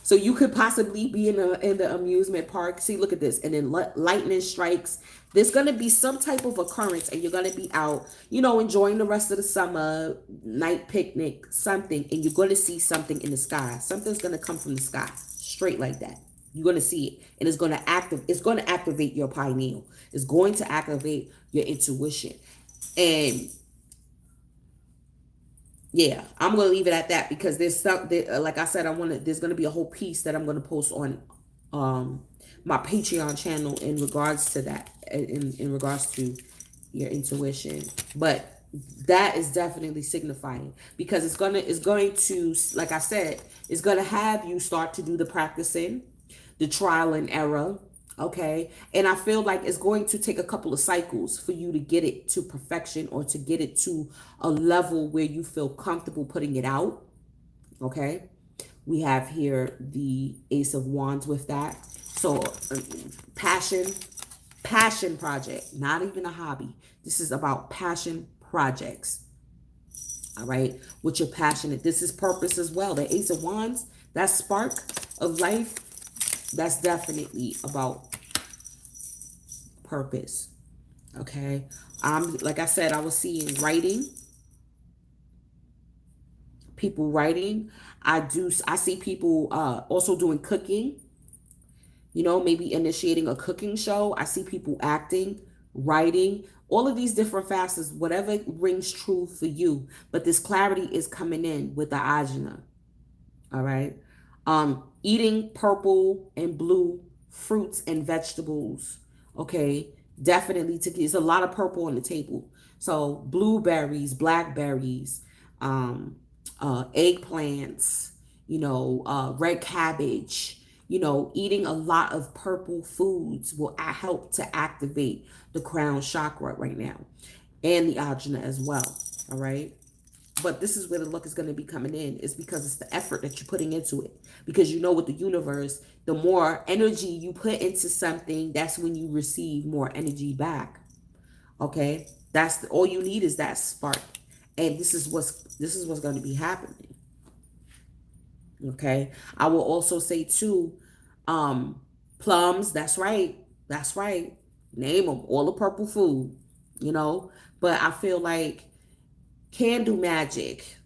So you could possibly be in the amusement park. See, look at this. And then lightning strikes. There's going to be some type of occurrence. And you're going to be out, enjoying the rest of the summer, night picnic, something. And you're going to see something in the sky. Something's going to come from the sky. Straight like that. You're going to see it. And it's going to activate your pineal. It's going to activate your intuition. And yeah, I'm going to leave it at that because there's something, like I said, there's going to be a whole piece that I'm going to post on my Patreon channel in regards to that, in regards to your intuition. But that is definitely signifying because it's going to, like I said, it's going to have you start to do the practicing, the trial and error. Okay. And I feel like it's going to take a couple of cycles for you to get it to perfection or to get it to a level where you feel comfortable putting it out. Okay. We have here the Ace of Wands with that. So passion project, not even a hobby. This is about passion projects. All right. What you're passionate. This is purpose as well. The Ace of Wands, that spark of life, that's definitely about purpose. Okay. Like I said, I was seeing writing. People writing. I see people also doing cooking. Maybe initiating a cooking show. I see people acting, writing, all of these different facets, whatever rings true for you. But this clarity is coming in with the Ajna. All right. Eating purple and blue fruits and vegetables. Okay. Definitely there's a lot of purple on the table. So blueberries, blackberries, eggplants, red cabbage, eating a lot of purple foods will help to activate the crown chakra right now and the ajna as well. All right. But this is where the luck is going to be coming in. It's because it's the effort that you're putting into it. Because with the universe, the more energy you put into something, that's when you receive more energy back. Okay? All you need is that spark. And this is what's going to be happening. Okay? I will also say too, plums, that's right. That's right. Name them. All the purple food, But I feel like candle magic,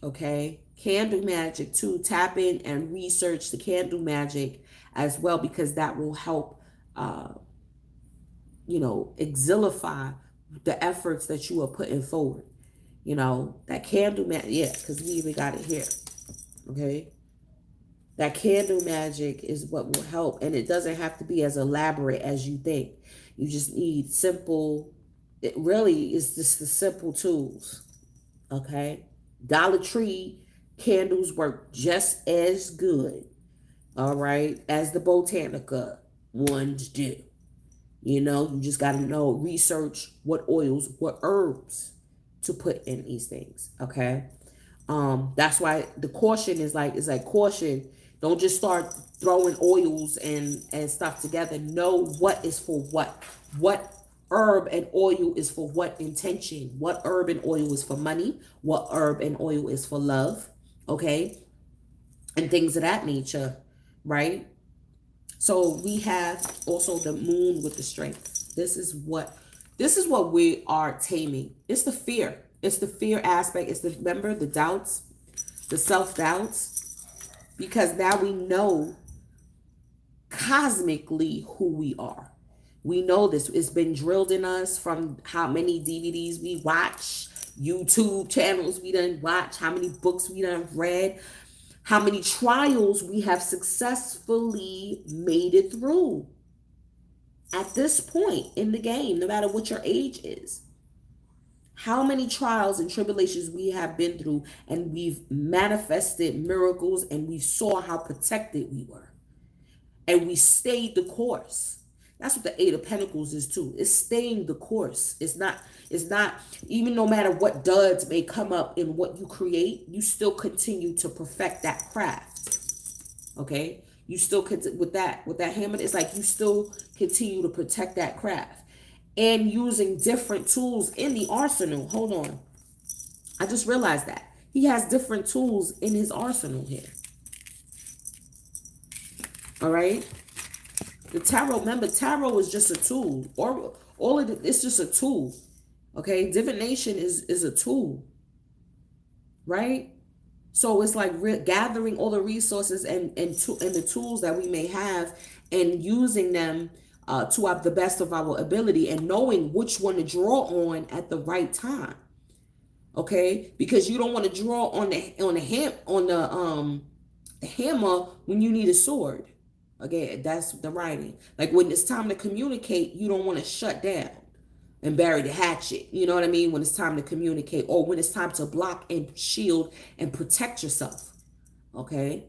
okay? Candle magic too. Tap in and research the candle magic as well because that will help, exilify the efforts that you are putting forward. That candle magic, yeah, because we even got it here, okay? That candle magic is what will help, and it doesn't have to be as elaborate as you think. You just need simple, it really is just the simple tools. Okay. Dollar Tree candles work just as good, all right, as the Botanica ones do. You know, you just got to know, research what oils, what herbs to put in these things. Okay. That's why the caution is like caution. Don't just start throwing oils and stuff together. Know what is for what. What herb and oil is for what intention. What herb and oil is for money. What herb and oil is for love. Okay. And things of that nature. Right. So we have also the moon with the strength. This is what we are taming. It's the fear. It's the fear aspect. It's the, remember, the doubts, the self-doubts, because now we know cosmically who we are. We know this. It's been drilled in us from how many DVDs we watch, YouTube channels we done watch, how many books we done read, how many trials we have successfully made it through at this point in the game, no matter what your age is. How many trials and tribulations we have been through, and we've manifested miracles, and we saw how protected we were, and we stayed the course. That's what the Eight of Pentacles is too. It's staying the course. It's not even, no matter what duds may come up in what you create, you still continue to perfect that craft. Okay? You still with that hammer, it's like you still continue to protect that craft. And using different tools in the arsenal. Hold on. I just realized that. He has different tools in his arsenal here. All right? The tarot, remember, tarot is just a tool. Or all of it's just a tool. Okay? Divination is a tool. Right? So it's like gathering all the resources and the tools that we may have, and using them to the best of our ability, and knowing which one to draw on at the right time. Okay? Because you don't want to draw on the hammer when you need a sword. Okay, that's the writing. Like when it's time to communicate, you don't want to shut down and bury the hatchet. You know what I mean? When it's time to communicate, or when it's time to block and shield and protect yourself. Okay?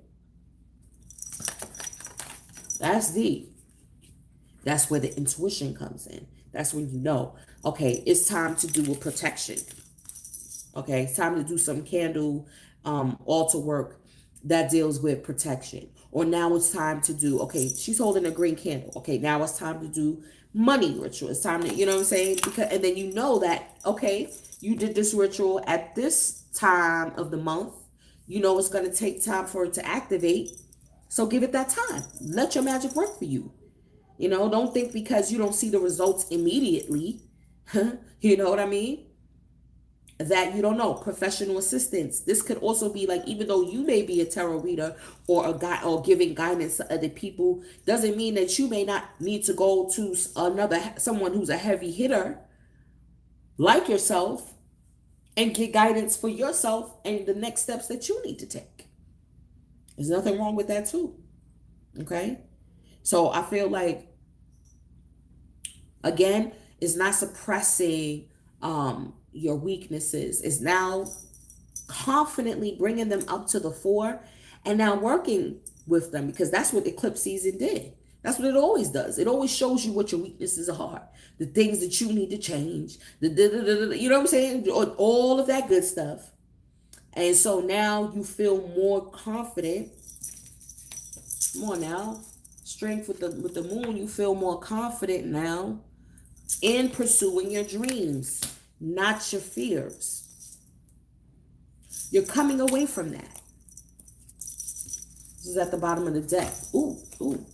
That's deep. That's where the intuition comes in. That's when you know, okay, it's time to do a protection. Okay, it's time to do some candle altar work that deals with protection. Or now it's time to do, okay, she's holding a green candle. Okay, now it's time to do money ritual. It's time to, you know what I'm saying? Because, and then you know that, okay, you did this ritual at this time of the month. You know it's going to take time for it to activate. So give it that time. Let your magic work for you. You know, don't think because you don't see the results immediately, you know what I mean, that you don't know. Professional assistance. This could also be like, even though you may be a tarot reader or a guy or giving guidance to other people, doesn't mean that you may not need to go to someone who's a heavy hitter like yourself and get guidance for yourself and the next steps that you need to take. There's nothing wrong with that too. Okay? So I feel like, again, it's not suppressing your weaknesses. It's now confidently bringing them up to the fore and now working with them, because that's what eclipse season did. That's what it always does. It always shows you what your weaknesses are, the things that you need to change, you know what I'm saying? All of that good stuff. And so now you feel more confident. Come on now. Strength with the moon, you feel more confident now in pursuing your dreams, not your fears. You're coming away from that. This is at the bottom of the deck. Ooh.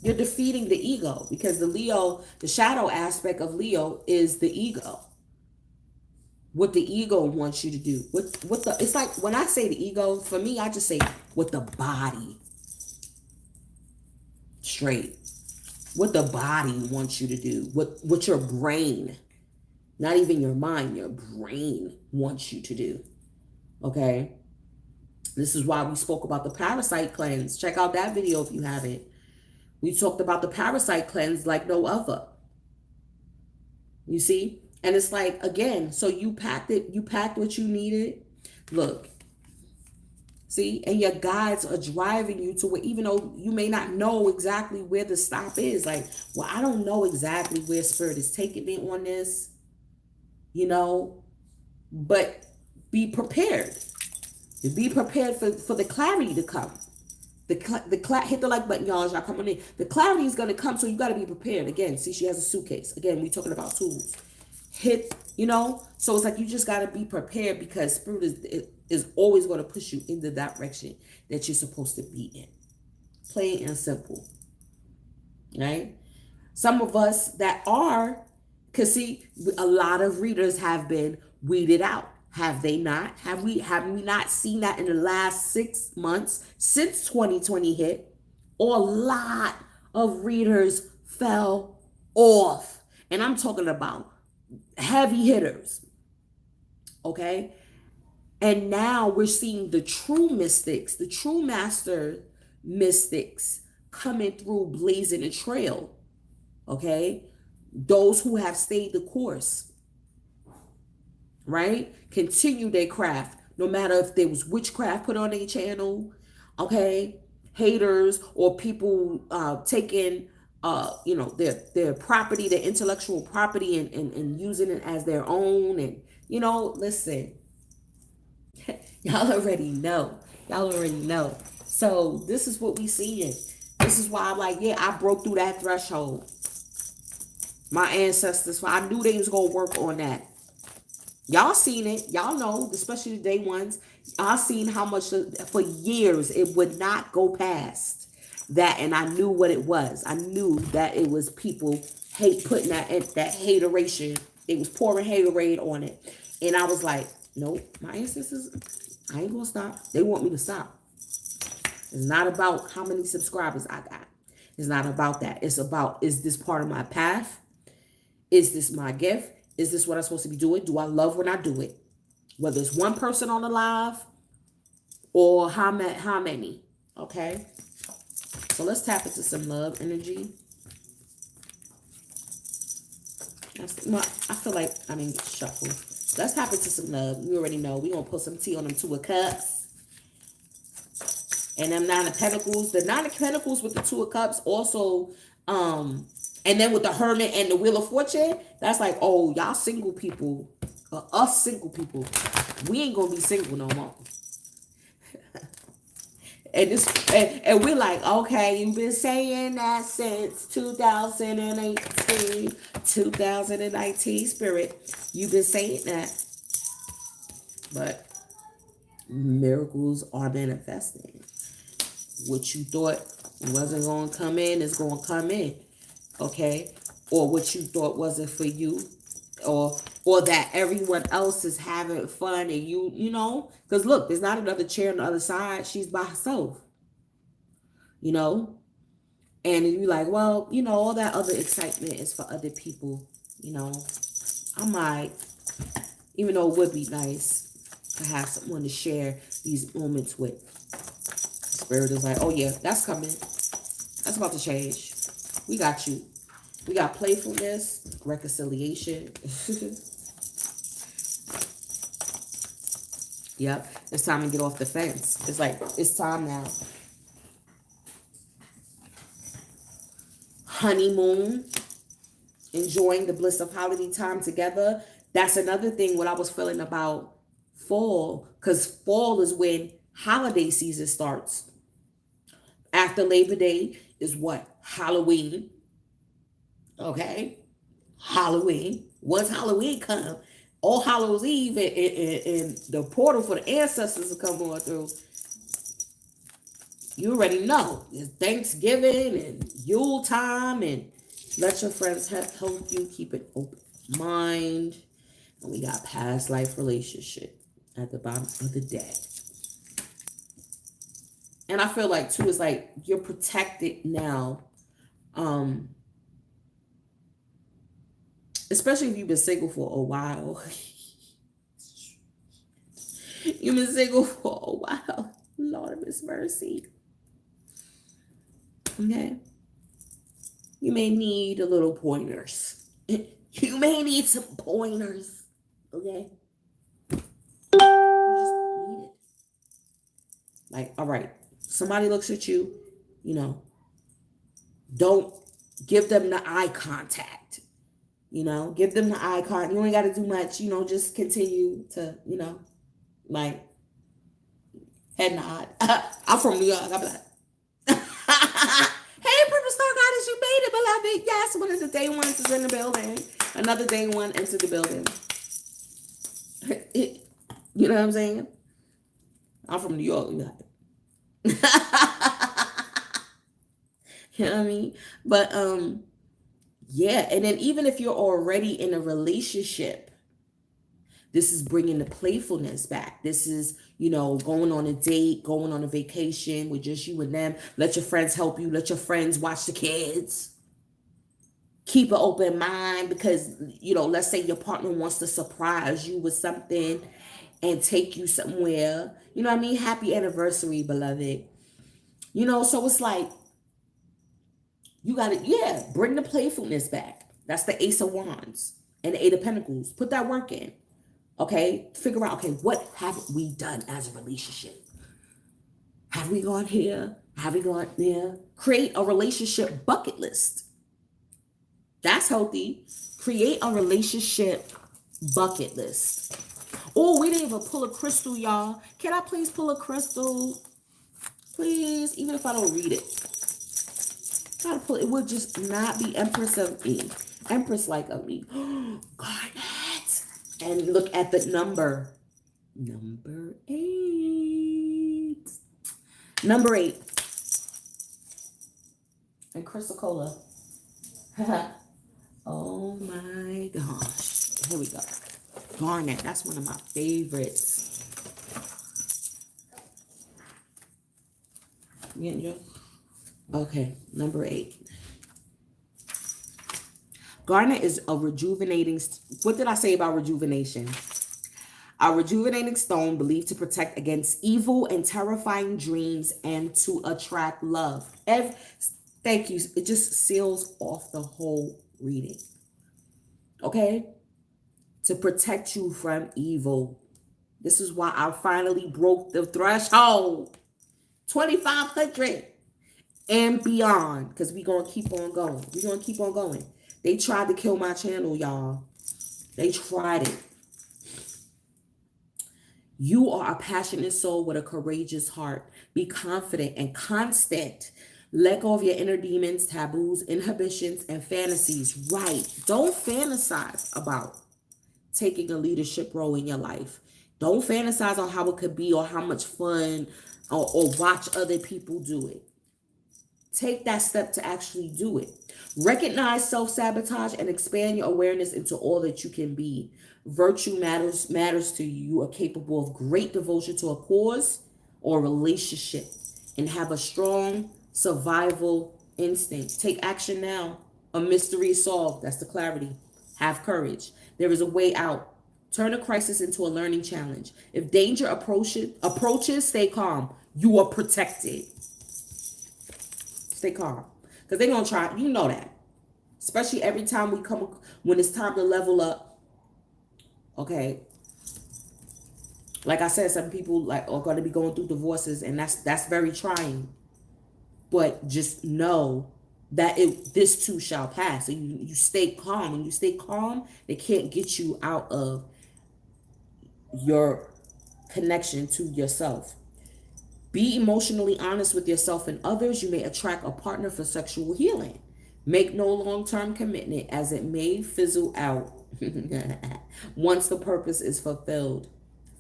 You're defeating the ego, because the shadow aspect of Leo is the ego. What the ego wants you to do. It's like when I say the ego, for me, I just say what the body. Straight. What the body wants you to do. What your brain, not even your mind, your brain wants you to do. Okay? This is why we spoke about the parasite cleanse. Check out that video if you haven't. We talked about the parasite cleanse like no other. You see? And it's like, again, so you packed what you needed. Look, See, and your guides are driving you to where, even though you may not know exactly where the stop is, like, well, I don't know exactly where spirit is taking me on this, you know, but be prepared. Be prepared for the clarity to come. Hit the like button, y'all, as y'all coming in. The clarity is going to come, so you got to be prepared. Again, see, she has a suitcase. Again, we talking about tools. So it's like you just got to be prepared, because spirit is always going to push you in the direction that you're supposed to be in. Plain and simple. Right? Some of us that are, because see, a lot of readers have been weeded out. Have they not? Have we not seen that in the last 6 months since 2020 hit? Or a lot of readers fell off. And I'm talking about heavy hitters. Okay? And now we're seeing the true mystics, the true master mystics coming through, blazing a trail. Okay? Those who have stayed the course, right? Continue their craft, no matter if there was witchcraft put on their channel, okay? Haters or people taking their property, their intellectual property, and using it as their own. And listen, y'all already know. So this is what we seeing. This is why I'm like, yeah, I broke through that threshold. My ancestors, I knew they was gonna work on that. Y'all seen it. Y'all know, especially the day ones. I seen how much for years it would not go past that, and I knew what it was. I knew that it was people putting that hateration. It was pouring haterade on it, and I was like, nope, my ancestors, I ain't gonna stop. They want me to stop. It's not about how many subscribers I got. It's not about that. It's about, is this part of my path? Is this my gift? Is this what I'm supposed to be doing? Do I love when I do it? Whether it's one person on the live or how many? Okay. So let's tap into some love energy. I feel like I mean shuffle. Let's tap into some love. You already know. We're going to put some tea on them 2 of Cups. And them 9 of Pentacles. The 9 of Pentacles with the 2 of Cups also, and then with the Hermit and the Wheel of Fortune, that's like, oh, y'all single people, us single people, we ain't gonna be single no more. and we're like, okay, you've been saying that since 2019, Spirit. You've been saying that. But miracles are manifesting. What you thought wasn't going to come in is going to come in. Okay? Or what you thought wasn't for you, or that everyone else is having fun, and you know, because look, there's not another chair on the other side. She's by herself. And you're like, well, all that other excitement is for other people. I might, even though it would be nice to have someone to share these moments with. Spirit is like, oh yeah, that's coming. That's about to change. We got you. We got playfulness, reconciliation. Yep. It's time to get off the fence. It's like, it's time now. Honeymoon. Enjoying the bliss of holiday time together. That's another thing what I was feeling about fall. Because fall is when holiday season starts. After Labor Day is what? Halloween. Okay? Halloween. Once Halloween comes, All Hallows Eve and the portal for the ancestors to come on through. You already know. It's Thanksgiving and Yule time, and let your friends help you keep an open mind. And we got past life relationship at the bottom of the deck. And I feel like too, it's like you're protected now. Especially if you've been single for a while. You've been single for a while. Lord of His mercy. Okay. You may need a little pointers. You may need some pointers. Okay. You just need it. Like, all right, somebody looks at you, you know, don't give them the eye contact. Give them the eye contact. You ain't got to do much. Just continue to, like head nod. I'm from New York. I'm like, hey, Purple Star Goddess, you made it, beloved. Yes, one of the day ones is in the building. Another day one entered the building. You know what I'm saying? I'm from New York. You know what I mean? But yeah, and then even if you're already in a relationship, this is bringing the playfulness back. This is, going on a date, going on a vacation with just you and them. Let your friends help you. Let your friends watch the kids. Keep an open mind because, let's say your partner wants to surprise you with something and take you somewhere. You know what I mean? Happy anniversary, beloved. So it's like, you got to, yeah, bring the playfulness back. That's the Ace of Wands and the Eight of Pentacles. Put that work in. Okay? Figure out, okay, what have we done as a relationship? Have we gone here? Have we gone there? Create a relationship bucket list. That's healthy. Create a relationship bucket list. Oh, we didn't even pull a crystal, y'all. Can I please pull a crystal? Please, even if I don't read it. Gotta pull it. It would just not be Empress of me. Empress-like of me. Garnet. And look at the number. Number 8. Number 8. And Crystal Cola. Oh my gosh. Here we go. Garnet. That's one of my favorites. You getting yours? Okay, number 8. Garnet is a rejuvenating. What did I say about rejuvenation? A rejuvenating stone believed to protect against evil and terrifying dreams and to attract love. Thank you. It just seals off the whole reading. Okay? To protect you from evil. This is why I finally broke the threshold. 2,500 and beyond. Because we're going to keep on going. We're going to keep on going. They tried to kill my channel, y'all. They tried it. You are a passionate soul with a courageous heart. Be confident and constant. Let go of your inner demons, taboos, inhibitions, and fantasies. Right. Don't fantasize about taking a leadership role in your life. Don't fantasize on how it could be or how much fun or watch other people do it. Take that step to actually do it. Recognize self-sabotage and expand your awareness into all that you can be. Virtue matters to you. You are capable of great devotion to a cause or relationship and have a strong survival instinct. Take action now. A mystery is solved. That's the clarity. Have courage. There is a way out. Turn a crisis into a learning challenge. If danger approaches, stay calm. You are protected. Stay calm. Because they're going to try. You know that. Especially every time when it's time to level up. Okay. Like I said, some people are going to be going through divorces, and that's very trying. But just know that this too shall pass. So you stay calm. When you stay calm, they can't get you out of your connection to yourself. Be emotionally honest with yourself and others. You may attract a partner for sexual healing. Make no long-term commitment as it may fizzle out once the purpose is fulfilled.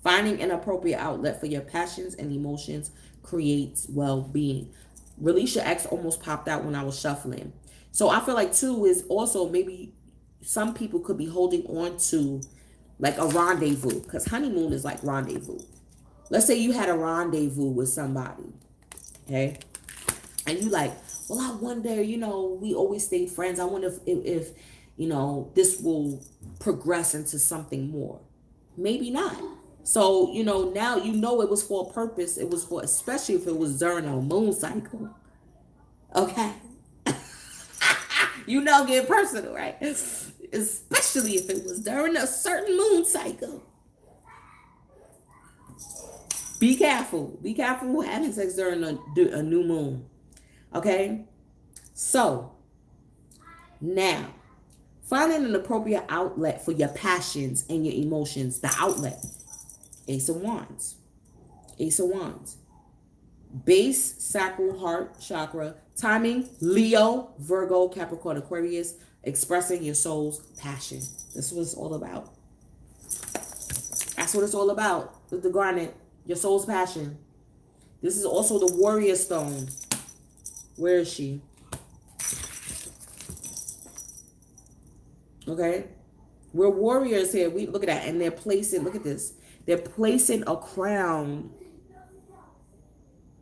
Finding an appropriate outlet for your passions and emotions creates well-being. Release Your Ex almost popped out when I was shuffling. So I feel like too is also maybe some people could be holding on to like a rendezvous, because honeymoon is like rendezvous. Let's say you had a rendezvous with somebody, okay? And you like, well, I wonder, we always stayed friends. I wonder if this will progress into something more. Maybe not. So, now it was for a purpose. It was for, especially if it was during a moon cycle. Okay? Get personal, right? Especially if it was during a certain moon cycle. Be careful. Be careful having sex during a new moon. Okay? So, now, finding an appropriate outlet for your passions and your emotions. The outlet. Ace of Wands. Ace of Wands. Base, sacral, heart, chakra. Timing, Leo, Virgo, Capricorn, Aquarius. Expressing your soul's passion. This is what it's all about. That's what it's all about with the garnet. Your soul's passion. This is also the warrior stone. Where is she? Okay. We're warriors here. We look at that. And they're placing, look at this. They're placing a crown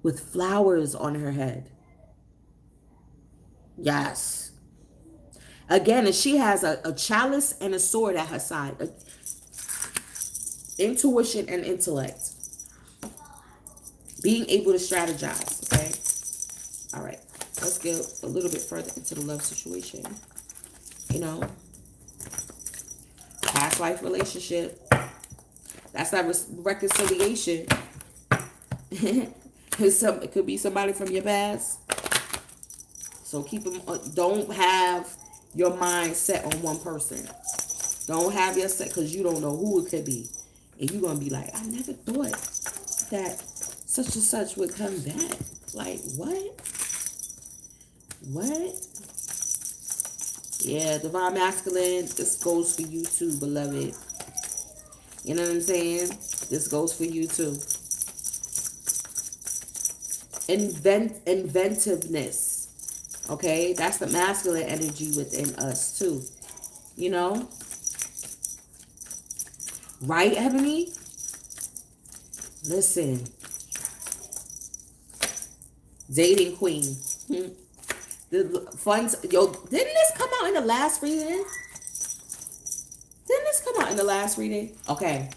with flowers on her head. Yes. Again, and she has a chalice and a sword at her side. Intuition and intellect. Being able to strategize. Okay. All right. Let's get a little bit further into the love situation. You know. Past life relationship. That's not reconciliation. It could be somebody from your past. So keep them. Don't have your mind set on one person. Don't have your set, because you don't know who it could be. And you're going to be like, I never thought that such and such would come back. Like, what? What? Yeah, Divine Masculine, this goes for you too, beloved. You know what I'm saying? This goes for you too. Inventiveness. Okay? That's the masculine energy within us too. You know? Right, Ebony? Listen. Dating queen. The funds, yo, didn't this come out in the last reading? Okay.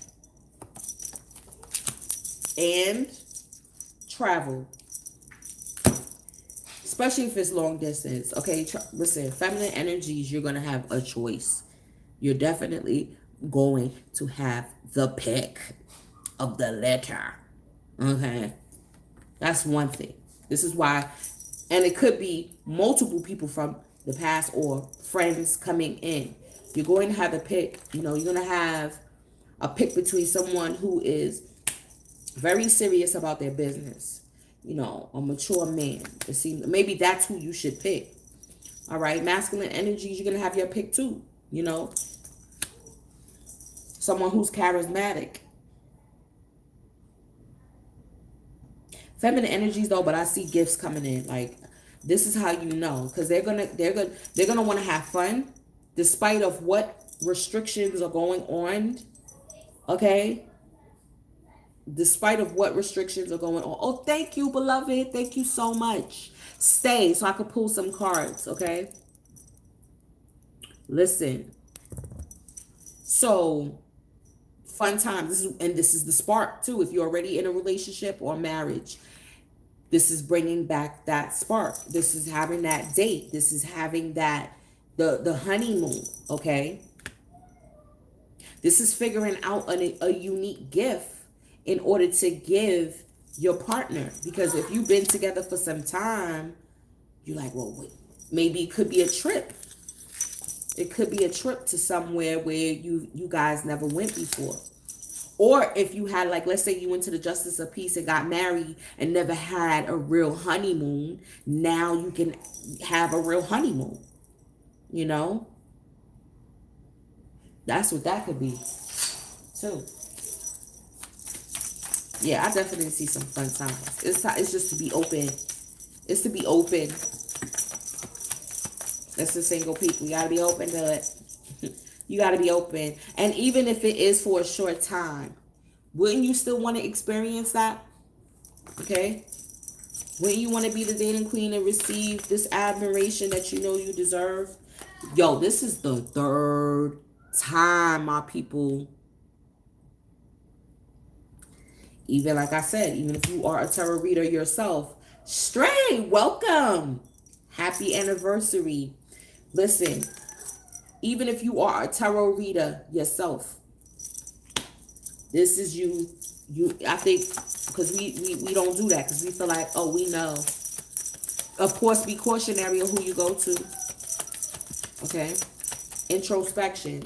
And travel. Especially if it's long distance. Okay, listen, feminine energies, you're going to have a choice. You're definitely going to have the pick of the letter. Okay. That's one thing. This is why, and it could be multiple people from the past or friends coming in. You're going to have a pick. You know, you're going to have a pick between someone who is very serious about their business. You know, a mature man. It seems maybe that's who you should pick. All right. Masculine energies, you're going to have your pick too. You know, someone who's charismatic. Feminine energies though, but I see gifts coming in. Like, this is how you know, because they're gonna want to have fun, despite of what restrictions are going on. Okay, despite of what restrictions are going on. Oh, thank you, beloved. Thank you so much. Stay so I could pull some cards. Okay. Listen. So, fun time. This is the spark too. If you're already in a relationship or marriage. This is bringing back that spark. This is having that date. This is having that, the honeymoon, okay? This is figuring out a unique gift in order to give your partner. Because if you've been together for some time, you're like, well, wait, maybe it could be a trip. It could be a trip to somewhere where you guys never went before. Or if you had, like, let's say you went to the Justice of Peace and got married and never had a real honeymoon. Now you can have a real honeymoon. You know? That's what that could be. too. Yeah, I definitely see some fun times. It's just to be open. It's to be open. That's the single people. You gotta be open to it. You gotta be open. And even if it is for a short time, wouldn't you still want to experience that? Okay? Wouldn't you want to be the dating queen and receive this admiration that you know you deserve? Yo, this is the third time, my people. Even like I said, even if you are a tarot reader yourself, Stray, welcome. Happy anniversary. Listen, even if you are a tarot reader yourself, this is you I think because we don't do that because we feel like, oh, we know. Of course, be cautionary of who you go to. Okay, introspection.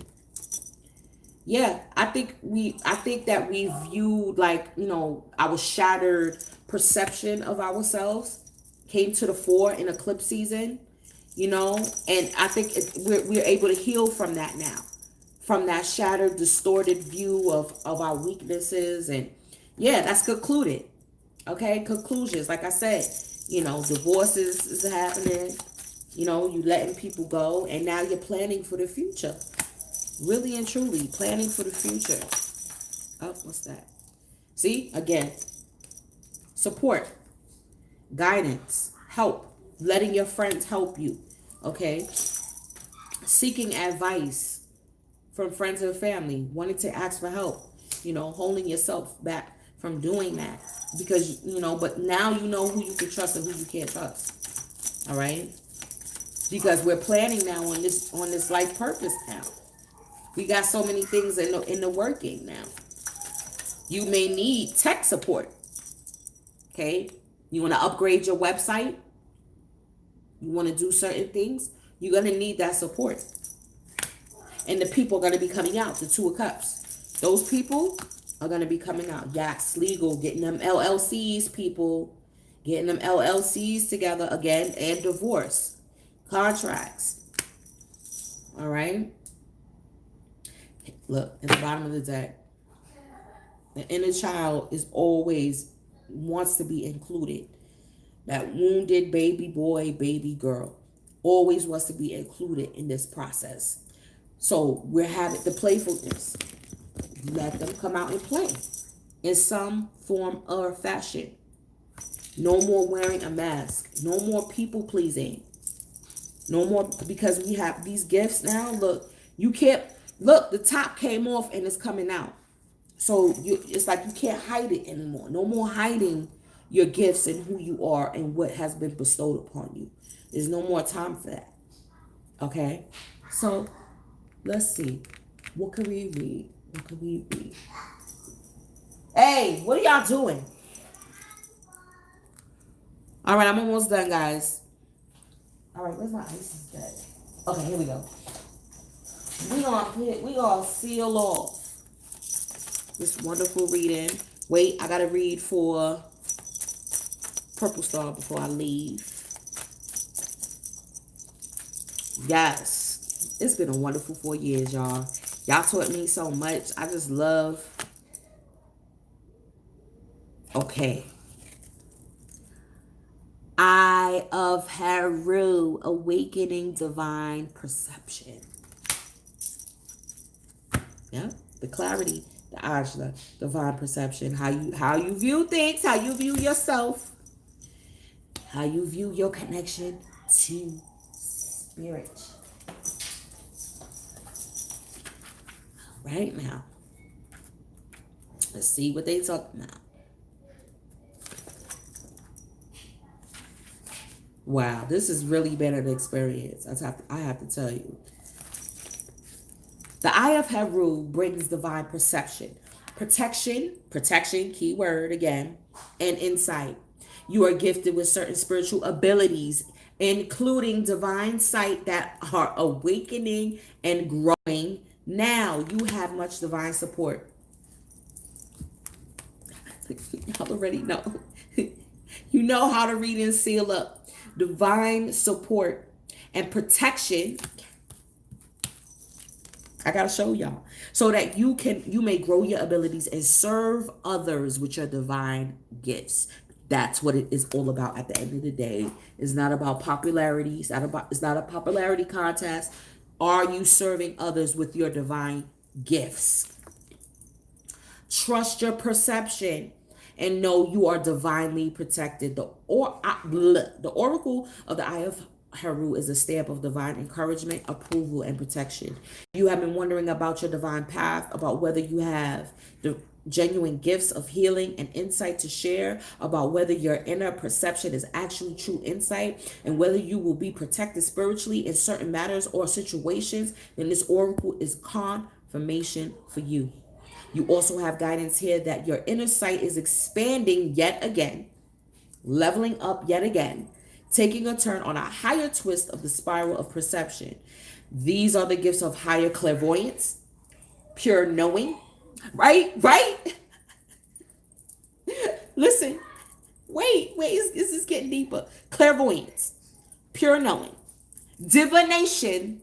Yeah, I think that we viewed, like, our shattered perception of ourselves came to the fore in eclipse season, and I think we're able to heal from that now, from that shattered, distorted view of our weaknesses. And yeah, that's concluded. Okay, conclusions. Like I said, divorces is happening. You letting people go, and now you're planning for the future. Really and truly planning for the future. Oh, what's that? See, again, support, guidance, help, letting your friends help you. Okay, seeking advice from friends and family, wanting to ask for help, holding yourself back from doing that because, but now you know who you can trust and who you can't trust. All right, because we're planning now on this life purpose now. We got so many things in the working now. You may need tech support. Okay, you want to upgrade your website, you want to do certain things, you're going to need that support. And the people are going to be coming out, the Two of Cups. Those people are going to be coming out. Yes, legal, getting them LLCs, people. Getting them LLCs together again, and divorce. Contracts. All right? Look, at the bottom of the deck, the inner child is always wants to be included. That wounded baby boy, baby girl always wants to be included in this process. So we're having the playfulness. Let them come out and play in some form or fashion. No more wearing a mask. No more people pleasing. No more, because we have these gifts now. Look, you can't, look, the top came off and it's coming out. So it's like you can't hide it anymore. No more hiding your gifts and who you are and what has been bestowed upon you. There's no more time for that. Okay? So let's see. What can we read? What can we read? Hey, what are y'all doing? All right, I'm almost done, guys. All right, where's my ice deck? Okay, here we go. We gonna seal off this wonderful reading. Wait, I gotta read for Purple Star before I leave. Yes, it's been a wonderful 4 years, y'all. Y'all taught me so much. I just love. Okay. Eye of Heru, awakening divine perception. Yeah, the clarity, the ajna, divine perception. How you view things, how you view yourself, how you view your connection to spirit. Right now, let's see what they talking about. Wow, this has really been an experience. I have to tell you. The Eye of Heru brings divine perception, protection, keyword again, and insight. You are gifted with certain spiritual abilities, including divine sight, that are awakening and growing. Now you have much divine support. Y'all already know. You know how to read and seal up. Divine support and protection. I gotta show y'all so that you may grow your abilities and serve others with your divine gifts. That's what it is all about at the end of the day. It's not about popularity. It's not a popularity contest. Are you serving others with your divine gifts? Trust your perception and know you are divinely protected. The oracle of the Eye of Heru is a stamp of divine encouragement, approval, and protection. You have been wondering about your divine path, about whether you have the genuine gifts of healing and insight to share, about whether your inner perception is actually true insight, and whether you will be protected spiritually in certain matters or situations. Then this oracle is confirmation for you. You also have guidance here that your inner sight is expanding yet again, leveling up yet again, taking a turn on a higher twist of the spiral of perception. These are the gifts of higher clairvoyance, pure knowing, right? Right? Listen, wait, is this getting deeper? Clairvoyance, pure knowing, divination,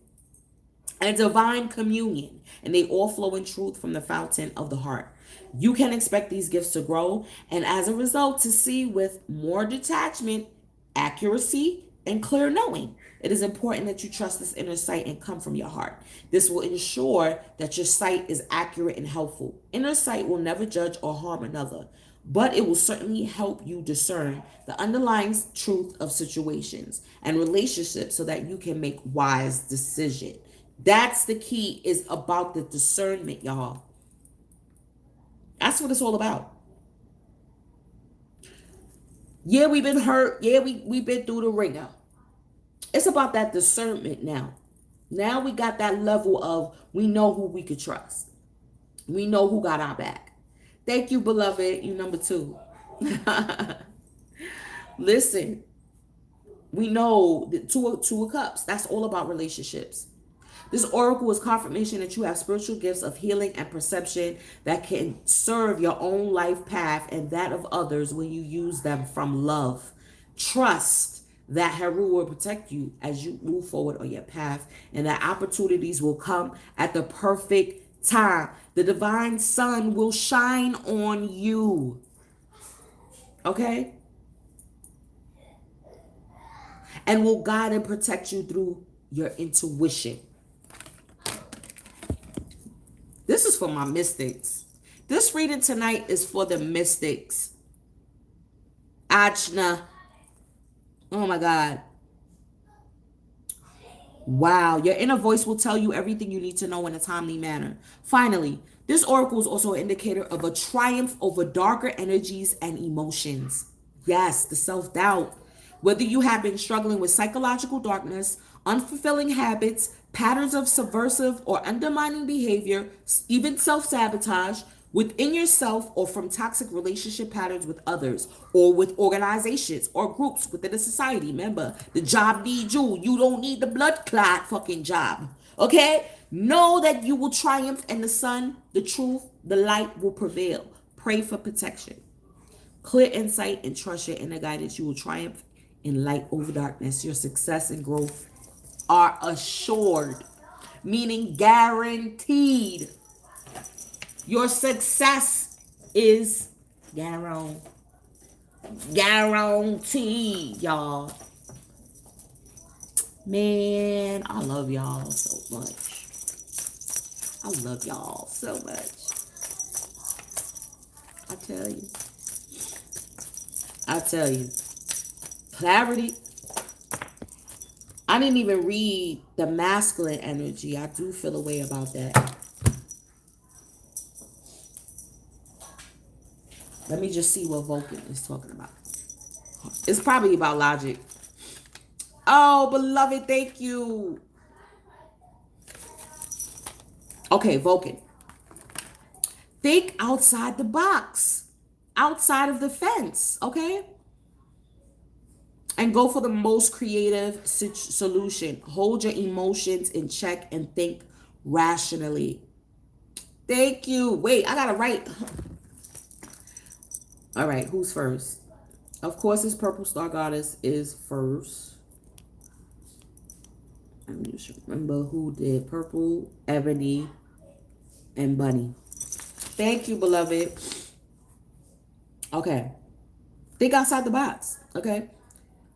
and divine communion, and they all flow in truth from the fountain of the heart. You can expect these gifts to grow, and as a result, to see with more detachment, accuracy, and clear knowing. It is important that you trust this inner sight and come from your heart. This will ensure that your sight is accurate and helpful. Inner sight will never judge or harm another, but it will certainly help you discern the underlying truth of situations and relationships so that you can make wise decisions. That's the key, is about the discernment, y'all. That's what it's all about. Yeah, we've been hurt. Yeah, we've been through the ringer. It's about that discernment now. Now we got that level of, we know who we could trust. We know who got our back. Thank you, beloved. You number 2. Listen, we know the two of cups. That's all about relationships. This oracle is confirmation that you have spiritual gifts of healing and perception that can serve your own life path and that of others when you use them from love. Trust that Heru will protect you as you move forward on your path, and that opportunities will come at the perfect time. The divine sun will shine on you. Okay? And will guide and protect you through your intuition. This is for my mystics. This reading tonight is for the mystics. Ajna. Oh my God. Wow. Your inner voice will tell you everything you need to know in a timely manner. Finally, this oracle is also an indicator of a triumph over darker energies and emotions. Yes, the self-doubt. Whether you have been struggling with psychological darkness, unfulfilling habits, patterns of subversive or undermining behavior, even self-sabotage within yourself, or from toxic relationship patterns with others, or with organizations or groups within a society. Remember, the job needs you. You don't need the blood clot fucking job. Okay? Know that you will triumph, and the sun, the truth, the light will prevail. Pray for protection. Clear insight and trust your inner guidance. You will triumph in light over darkness. Your success and growth are assured, meaning guaranteed. Your success is guaranteed, y'all. Man, I love y'all so much. I love y'all so much. I tell you. Clarity. I didn't even read the masculine energy. I do feel a way about that. Let me just see what Vulcan is talking about. It's probably about logic. Oh, beloved, thank you. Okay, Vulcan. Think outside the box. Outside of the fence, okay? And go for the most creative solution. Hold your emotions in check and think rationally. Thank you. Wait, I gotta write. All right, who's first? Of course, this Purple Star Goddess is first. Let me just remember who did Purple, Ebony, and Bunny. Thank you, beloved. Okay. Think outside the box, okay?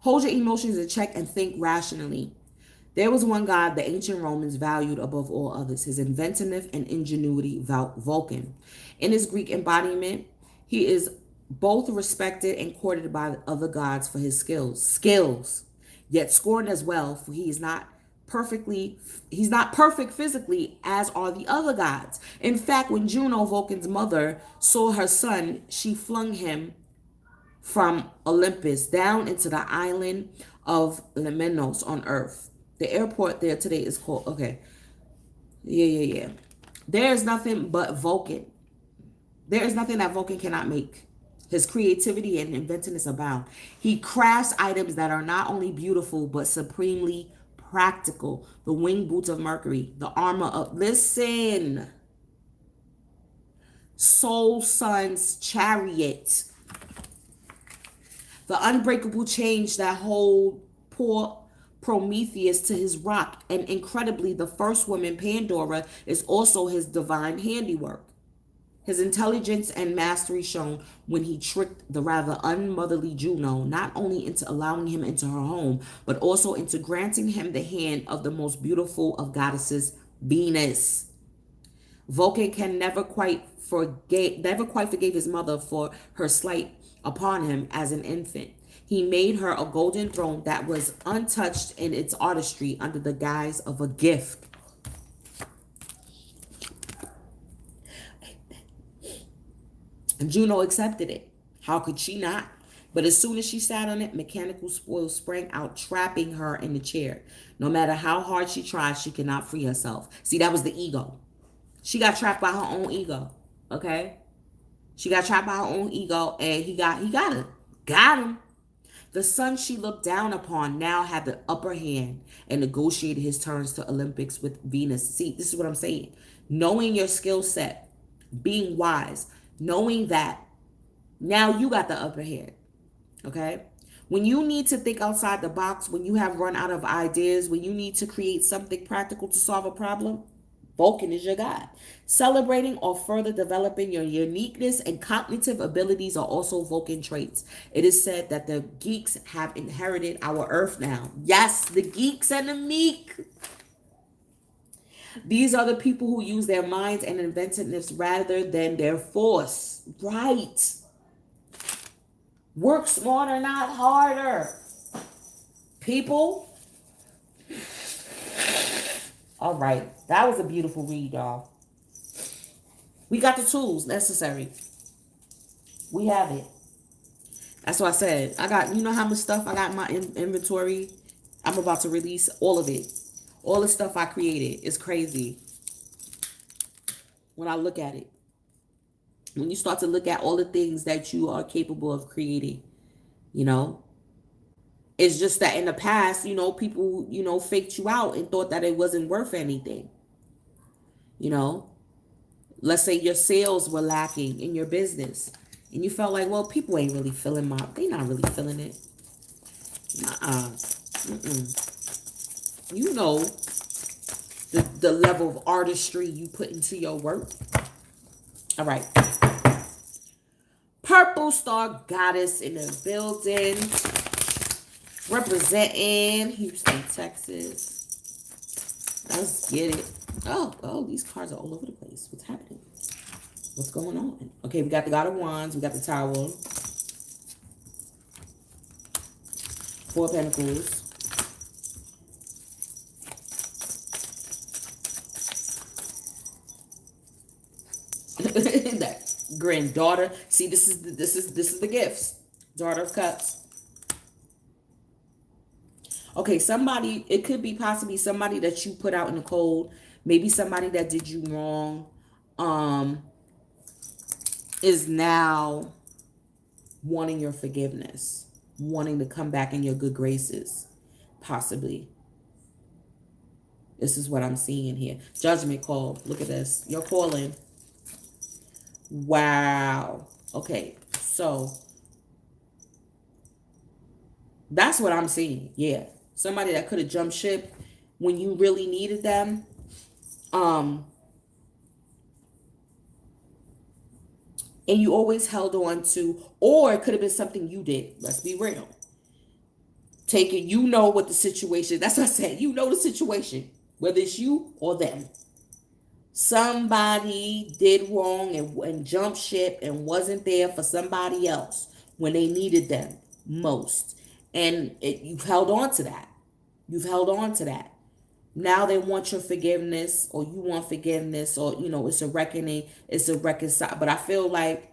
Hold your emotions in check and think rationally. There was one god the ancient Romans valued above all others, his inventiveness and ingenuity, Vulcan. In his Greek embodiment, he is both respected and courted by other gods for his skills, yet scorned as well, for he's not perfect physically, as are the other gods. In fact, when Juno, Vulcan's mother, saw her son, she flung him from Olympus down into the island of Lemnos on Earth. The airport there today is called, okay. Yeah. There is nothing but Vulcan. There is nothing that Vulcan cannot make. His creativity and inventiveness abound. He crafts items that are not only beautiful but supremely practical. The winged boots of Mercury, the armor of listen, Soul Sun's chariot, the unbreakable chains that hold poor Prometheus to his rock, and incredibly, the first woman, Pandora, is also his divine handiwork. His intelligence and mastery shown when he tricked the rather unmotherly Juno not only into allowing him into her home, but also into granting him the hand of the most beautiful of goddesses, Venus. Vulcan can never quite forgave his mother for her slight upon him as an infant. He made her a golden throne that was untouched in its artistry under the guise of a gift. And Juno accepted it. How could she not? But as soon as she sat on it, mechanical spoils sprang out, trapping her in the chair. No matter how hard she tried, she could not free herself. See, that was the ego. She got trapped by her own ego. Okay? She got trapped by her own ego, and he got her. Got him. The son she looked down upon now had the upper hand and negotiated his terms to Olympics with Venus. See, this is what I'm saying. Knowing your skill set, being wise, knowing that now you got the upper hand. Okay? When you need to think outside the box, when you have run out of ideas, when you need to create something practical to solve a problem, Vulcan is your God. Celebrating or further developing your uniqueness and cognitive abilities are also Vulcan traits. It is said that the geeks have inherited our earth now. Yes, the geeks and the meek. These are the people who use their minds and inventiveness rather than their force. Right. Work smarter, not harder. People. All right. That was a beautiful read, y'all. We got the tools necessary. We have it. That's what I said. I got, you know how much stuff I got in my inventory? I'm about to release all of it. All the stuff I created. It's crazy when I look at it. When you start to look at all the things that you are capable of creating, you know, it's just that in the past, you know, people, you know, faked you out and thought that it wasn't worth anything. You know, let's say your sales were lacking in your business and you felt like, well, people ain't really feeling they not really feeling it. You know, the level of artistry you put into your work. All right. Purple Star Goddess in the building. Representing Houston, Texas. Let's get it. Oh, these cards are all over the place. What's happening? What's going on? Okay, we got the God of Wands. We got the Tower. 4 of Pentacles. That granddaughter. See, this is the gifts. Daughter of Cups. Okay, somebody, it could be possibly somebody that you put out in the cold, maybe somebody that did you wrong, is now wanting your forgiveness, wanting to come back in your good graces, possibly. This is what I'm seeing here. Judgment call. Look at this. You're calling. Wow. Okay, so that's what I'm seeing. Yeah. Somebody that could have jumped ship when you really needed them. And you always held on to, or it could have been something you did. Let's be real. Take it, you know what the situation, that's what I said. You know the situation, whether it's you or them. Somebody did wrong and jumped ship and wasn't there for somebody else when they needed them most. And you've held on to that. You've held on to that. Now they want your forgiveness, or you want forgiveness, or, you know, it's a reckoning, it's a reconcile. But I feel like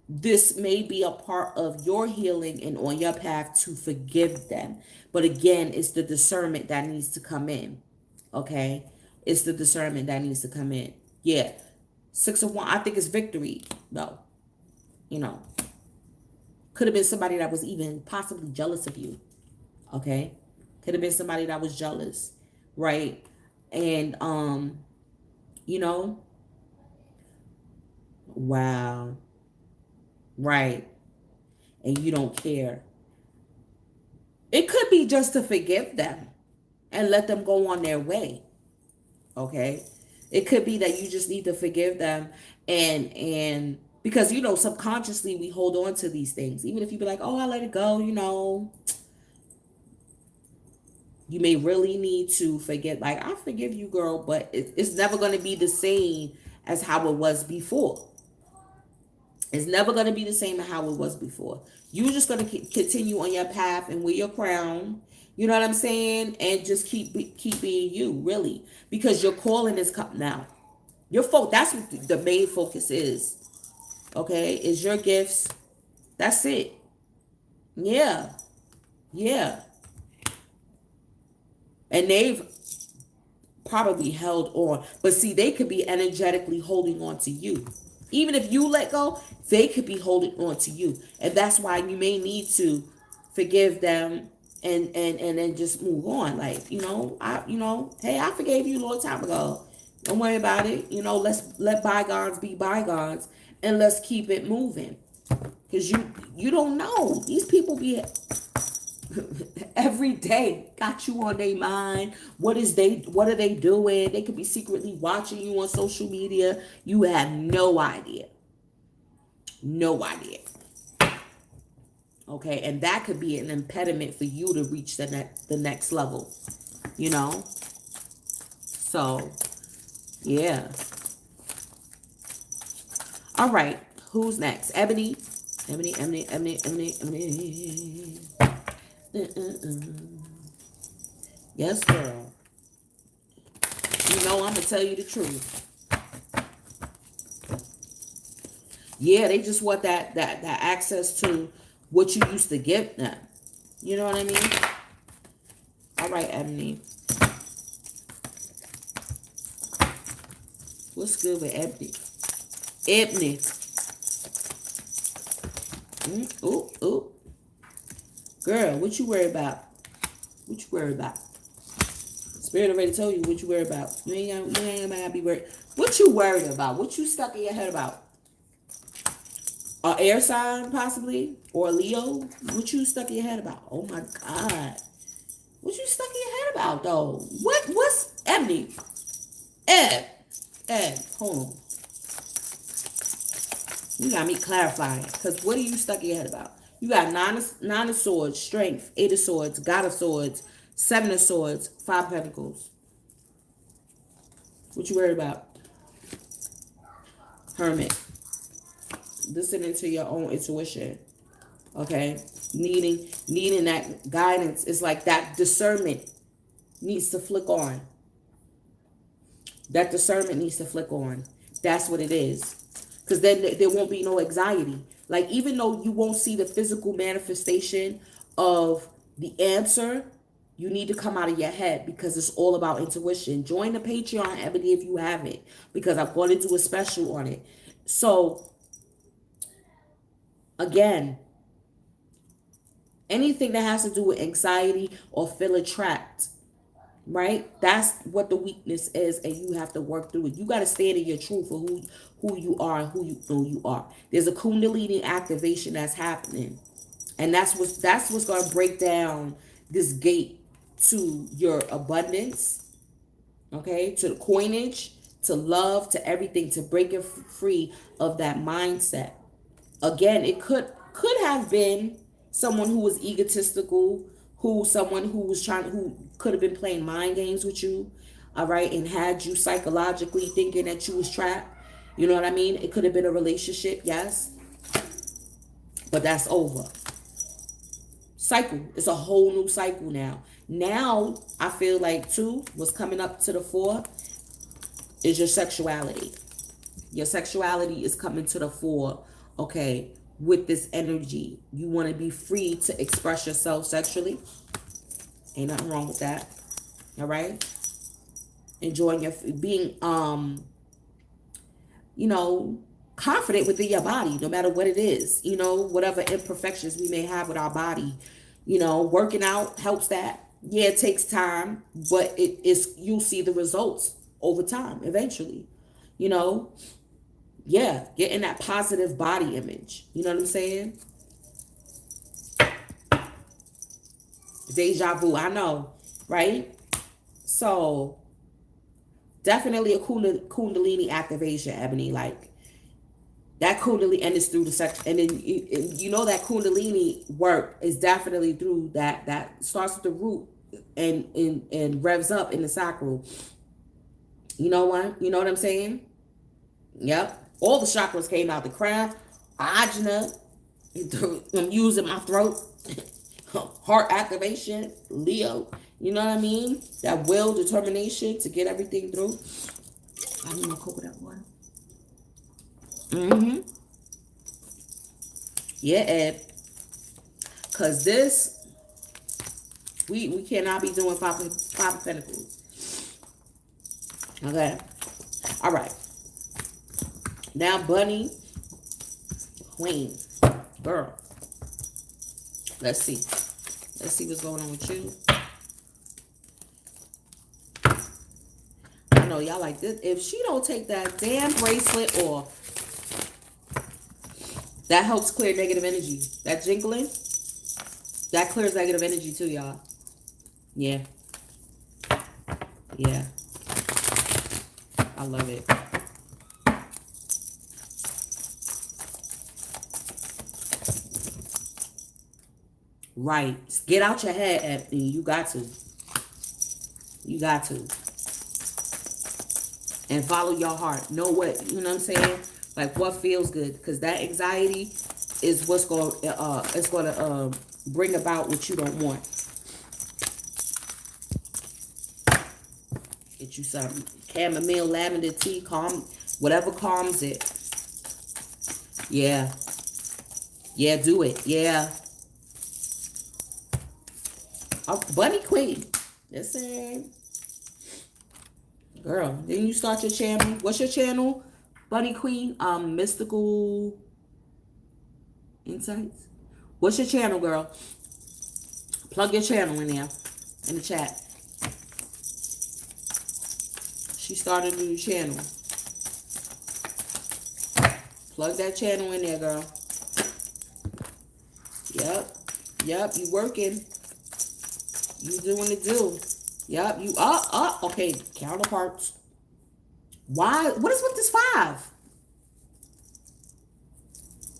this may be a part of your healing and on your path to forgive them. But again, it's the discernment that needs to come in. Okay? It's the discernment that needs to come in. Yeah. 6 of Wands, I think it's victory. though. You know, could have been somebody that was even possibly jealous of you. Okay, could have been somebody that was jealous, right? And you know, wow, right, and you don't care. It could be just to forgive them and let them go on their way. Okay, it could be that you just need to forgive them, and because subconsciously we hold on to these things, even if you be like, oh, I let it go. You may really need to forget, like, I forgive you, girl, but it's never going to be the same as how it was before. It's never going to be the same as how it was before. You're just going to continue on your path and wear your crown. You know what I'm saying? And just keep being you, really, because your calling is coming now. That's what the main focus is. Okay, is your gifts. That's it. Yeah, yeah. And they've probably held on, but see, they could be energetically holding on to you. Even if you let go, they could be holding on to you, and that's why you may need to forgive them and then just move on. Like, hey, I forgave you a long time ago. Don't worry about it. Let's let bygones be bygones, and let's keep it moving. Because you don't know, these people be every day got you on their mind. What are they doing? They could be secretly watching you on social media. You have no idea. No idea. Okay, and that could be an impediment for you to reach the next level. So yeah. All right, who's next? Ebony. Yes, girl. I'm gonna tell you the truth. Yeah, they just want that access to what you used to give them. You know what I mean? All right, Ebony. What's good with Ebony? Ebony. Ooh. Girl, what you worry about? What you worry about? Spirit already told you what you worry about. You ain't gonna be worried. What you worried about? What you stuck in your head about? A air sign, possibly? Or a Leo? What you stuck in your head about? Oh my God. What you stuck in your head about, though? What's Ebony? Ed, hold on. You got me clarifying. Because what are you stuck in your head about? You got nine of swords, strength, 8 of swords, God of swords, 7 of swords, 5 of pentacles. What you worried about? Hermit. Listening to your own intuition. Okay? Needing that guidance. Is like that discernment needs to flick on. That discernment needs to flick on. That's what it is. Because then there won't be no anxiety. Like, even though you won't see the physical manifestation of the answer, you need to come out of your head, because it's all about intuition. Join the Patreon, Ebony, if you haven't, because I'm going to do a special on it. So, again, anything that has to do with anxiety or feeling trapped, right? That's what the weakness is, and you have to work through it. You got to stand in your truth for who you are and who you know you are. There's a Kundalini activation that's happening, and that's what's going to break down this gate to your abundance, okay, to the coinage, to love, to everything, to break it free of that mindset. Again, it could have been someone who was egotistical, who could have been playing mind games with you, all right, and had you psychologically thinking that you was trapped. You know what I mean? It could have been a relationship, yes, but that's over. Cycle. It's a whole new cycle now. Now, I feel like, too, what's coming up to the fore is your sexuality. Your sexuality is coming to the fore, okay, with this energy. You want to be free to express yourself sexually. Ain't nothing wrong with that. All right? Enjoying being, confident within your body, no matter what it is, you know, whatever imperfections we may have with our body. You know, working out helps that. Yeah, it takes time, but it is, you'll see the results over time eventually. You know, yeah, getting that positive body image. You know what I'm saying? Deja vu, I know, right? So definitely a kundalini activation, Ebony. Like that kundalini, and it's through the sex, and then you know that kundalini work is definitely through that starts with the root and revs up in the sacral. You know what? You know what I'm saying? Yep. All the chakras came out. The crown, ajna. I'm using my throat. Heart activation, Leo. You know what I mean? That will, determination to get everything through. I need my coconut water. Mm-hmm. Yeah, Ed. Cause this, we cannot be doing five of pentacles. Okay. All right. Now, Bunny, Queen, girl. Let's see. Let's see what's going on with you. I know y'all like this. If she don't take that damn bracelet off, that helps clear negative energy. That jingling, that clears negative energy too, y'all. Yeah. Yeah. I love it. Right. Get out your head, Anthony. You got to. You got to. And follow your heart. Know what, you know what I'm saying? Like what feels good. Because that anxiety is what's going it's going to bring about what you don't want. Get you some chamomile, lavender tea, calm, whatever calms it. Yeah. Yeah, do it. Yeah. Oh, Bunny Queen. Listen. Girl, didn't you start your channel? What's your channel? Bunny Queen, Mystical Insights. What's your channel, girl? Plug your channel in there, in the chat. She started a new channel. Plug that channel in there, girl. Yep. Yep, you working. You doing the do. Yep, you up. Okay, counterparts. Why? What is with this 5?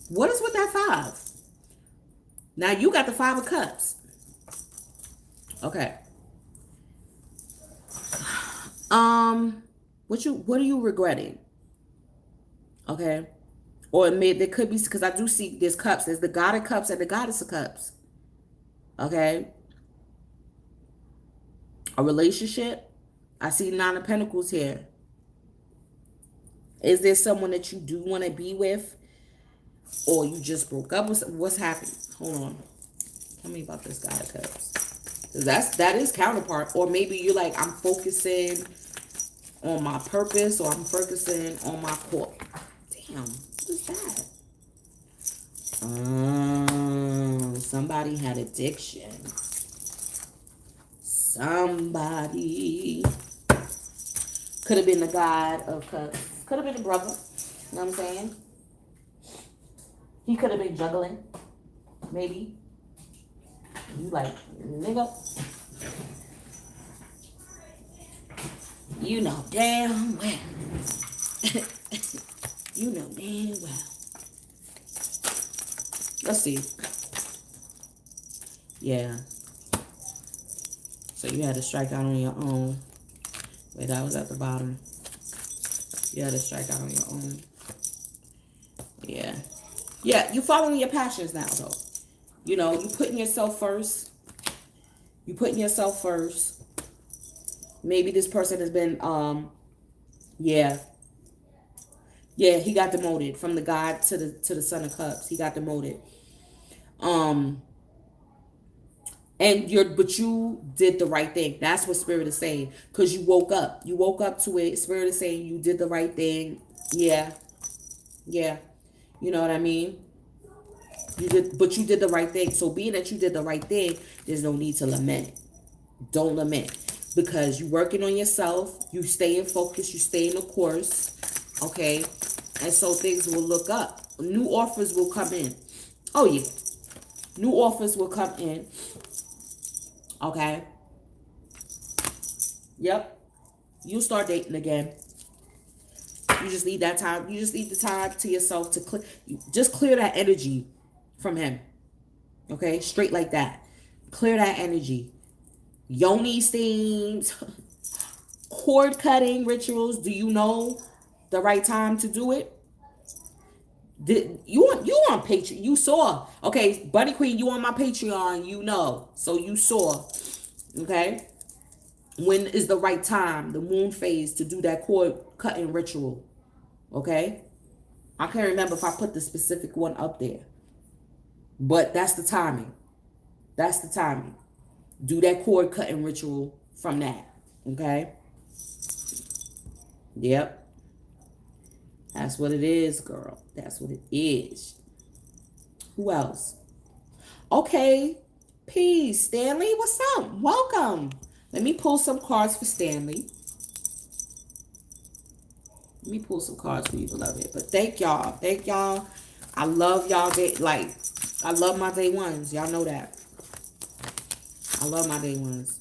What is with that 5? Now you got the 5 of Cups. Okay. What are you regretting? Okay. Or there could be, because I do see there's cups. There's the God of Cups and the Goddess of Cups. Okay. A relationship. I see 9 of Pentacles here. Is there someone that you do want to be with? Or you just broke up with? What's happening? Hold on. Tell me about this God of Cups. That is counterpart. Or maybe you're like, I'm focusing on my purpose, or I'm focusing on my core. Damn, what is that? Somebody had addiction. Somebody. Could have been the God of Cups. Could have been a brother. You know what I'm saying? He could have been juggling. Maybe. You like, nigga. You know damn well. You know damn well. Let's see. Yeah. So you had to strike out on your own. Wait, that was at the bottom. You had to strike out on your own. Yeah. Yeah, you following your passions now, though. You know, you putting yourself first. You putting yourself first. Maybe this person has been, yeah. Yeah, he got demoted from the God to the Son of Cups. He got demoted. But you did the right thing. That's what Spirit is saying. Because you woke up. You woke up to it. Spirit is saying you did the right thing. Yeah. Yeah. You know what I mean? You did, but you did the right thing. So being that you did the right thing, there's no need to lament. Don't lament because you're working on yourself. You stay in focus. You stay in the course. Okay, and so things will look up. New offers will come in. Oh yeah, new offers will come in. Okay. Yep. You start dating again. You just need that time. You just need the time to yourself to clear. Just clear that energy from him. Okay, straight like that. Clear that energy. Yoni steams, cord cutting rituals. Do you know the right time to do it? Did you on Patreon? You saw. Okay, Bunny Queen, you on my Patreon, you know. So you saw. Okay? When is the right time, the moon phase, to do that cord cutting ritual? Okay? I can't remember if I put the specific one up there. But that's the timing. That's the timing. Do that cord cutting ritual from that. Okay? Yep. That's what it is, girl. That's what it is. Who else? Okay. Peace. Stanley, what's up? Welcome. Let me pull some cards for Stanley. Let me pull some cards for you, beloved. But thank y'all. Thank y'all. I love y'all. Like, I love my day ones. Y'all know that. I love my day ones.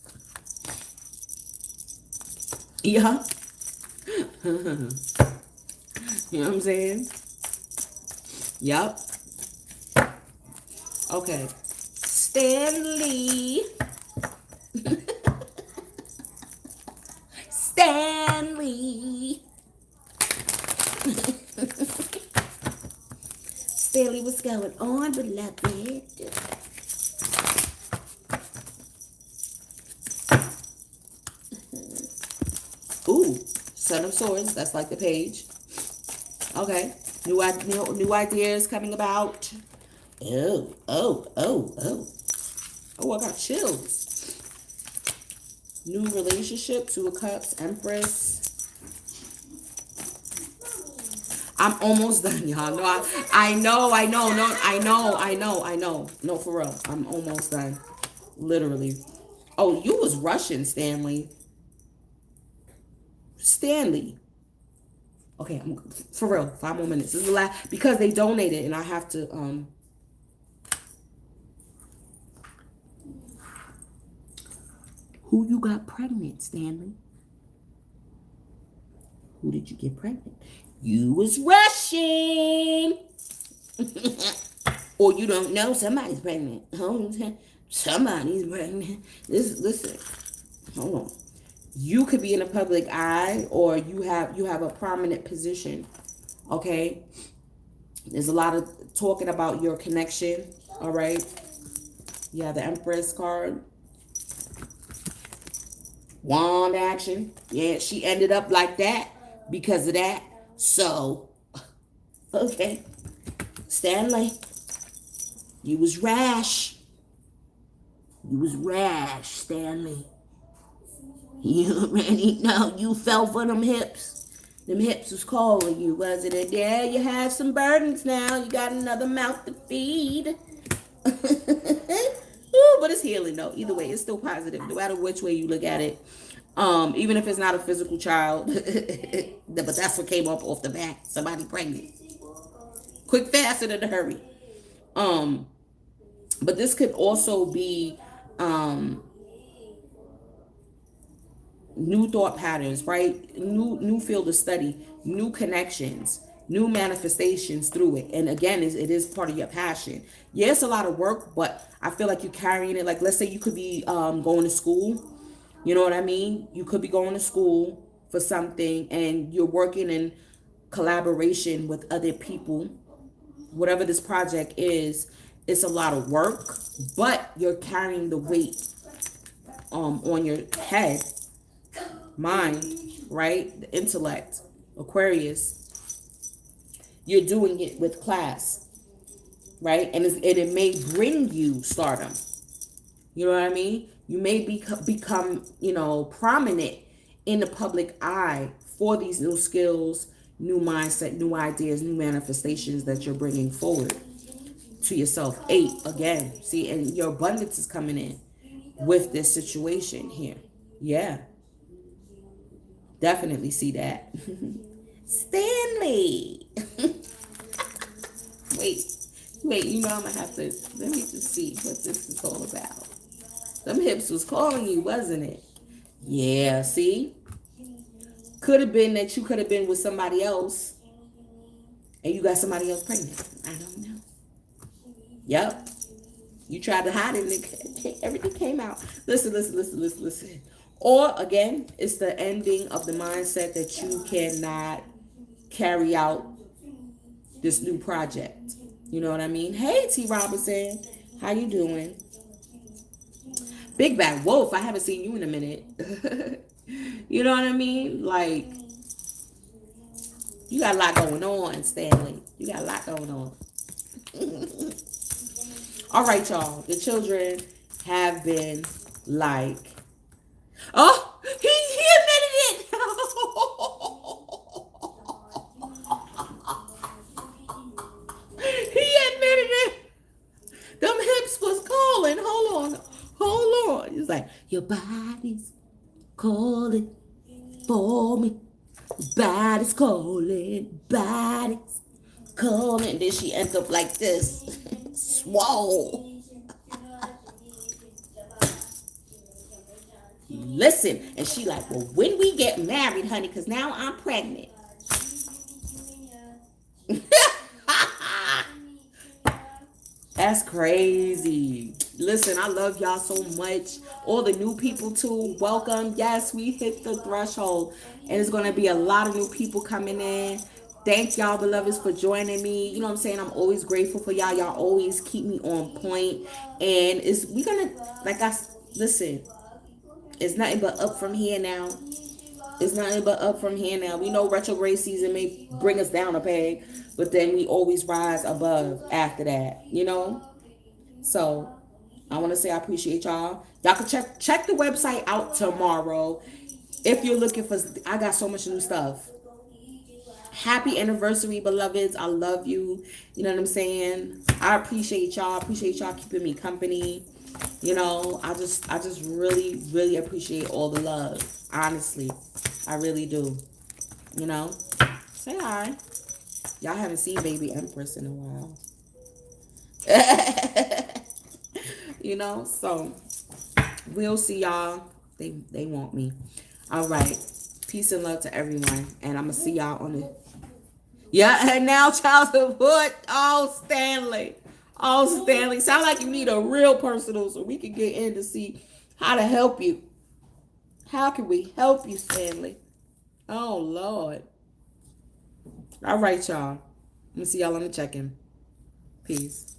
Yeah. You know what I'm saying? Yep. Okay. Stanley. Stanley. Stanley, what's going on, beloved? Ooh, Son of Swords. That's like the page. Okay. New ideas coming about. Oh. Oh, I got chills. New relationship, Two of Cups, Empress. I'm almost done, y'all. No, I know. No, for real. I'm almost done. Literally. Oh, you was rushing, Stanley. Stanley. Okay, for real. 5 more minutes. This is the last, because they donated and I have to Who you got pregnant, Stanley? Who did you get pregnant? You was rushing. Or you don't know somebody's pregnant. Somebody's pregnant. Listen. Hold on. You could be in the public eye, or you have a prominent position. Okay? There's a lot of talking about your connection. All right? You have the Empress card. Wand action. Yeah, she ended up like that because of that. So, okay. Stanley, you was rash. You was rash, Stanley. You already know you fell for them hips. Them hips was calling you, wasn't it? Yeah, you have some burdens now. You got another mouth to feed. Ooh, but it's healing though. Either way, it's still positive, no matter which way you look at it. Even if it's not a physical child, but that's what came up off the bat. Somebody pregnant. Quick, fast, and in a hurry. But this could also be new thought patterns, right? New field of study, new connections, new manifestations through it. And again, it is part of your passion. Yeah, it's a lot of work, but I feel like you're carrying it. Like, let's say you could be going to school. You know what I mean? You could be going to school for something and you're working in collaboration with other people. Whatever this project is, it's a lot of work, but you're carrying the weight on your head, mind, right? The intellect, Aquarius. You're doing it with class, right? And it may bring you stardom. You know what I mean? You may become, prominent in the public eye for these new skills, new mindset, new ideas, new manifestations that you're bringing forward to yourself. 8, again, see, and your abundance is coming in with this situation here. Yeah, definitely see that. Stanley. Wait, you know I'm gonna have to, let me just see what this is all about. Them hips was calling you, wasn't it? Yeah, see? Could have been that you could have been with somebody else and you got somebody else pregnant. I don't know. Yep. You tried to hide it and everything came out. Listen. Or again, it's the ending of the mindset that you cannot carry out this new project. You know what I mean? Hey, T. Robinson. How you doing? Big Bad Wolf. I haven't seen you in a minute. You know what I mean? Like, you got a lot going on, Stanley. You got a lot going on. All right, y'all. The children have been like, oh, he admitted it. He admitted it. Them hips was calling. Hold on. He's like, your body's calling for me. Body's calling. Body's calling. And then she ends up like this. Swole. Listen. And she like, well, when we get married, honey, because now I'm pregnant. That's crazy. Listen, I love y'all so much. All the new people too, welcome. Yes, we hit the threshold. And it's going to be a lot of new people coming in. Thank y'all, beloveds, for joining me. You know what I'm saying? I'm always grateful for y'all. Y'all always keep me on point. And we're going to, listen, it's nothing but up from here now. It's nothing but up from here now. We know retrograde season may bring us down a peg, but then we always rise above after that, you know? So I want to say I appreciate y'all. Y'all can check the website out tomorrow. If you're looking for, I got so much new stuff. Happy anniversary, beloveds. I love you. You know what I'm saying? I appreciate y'all. I appreciate y'all keeping me company. You know, I just really, really appreciate all the love. Honestly, I really do. You know, say hi. Y'all haven't seen Baby Empress in a while. You know, so we'll see y'all. They want me. All right. Peace and love to everyone. And I'm going to see y'all on the... Yeah, and now child support. Oh, Stanley. Sound like you need a real personal so we can get in to see how to help you. How can we help you, Stanley? Oh, Lord. All right, y'all. Let me see y'all on the check-in. Peace.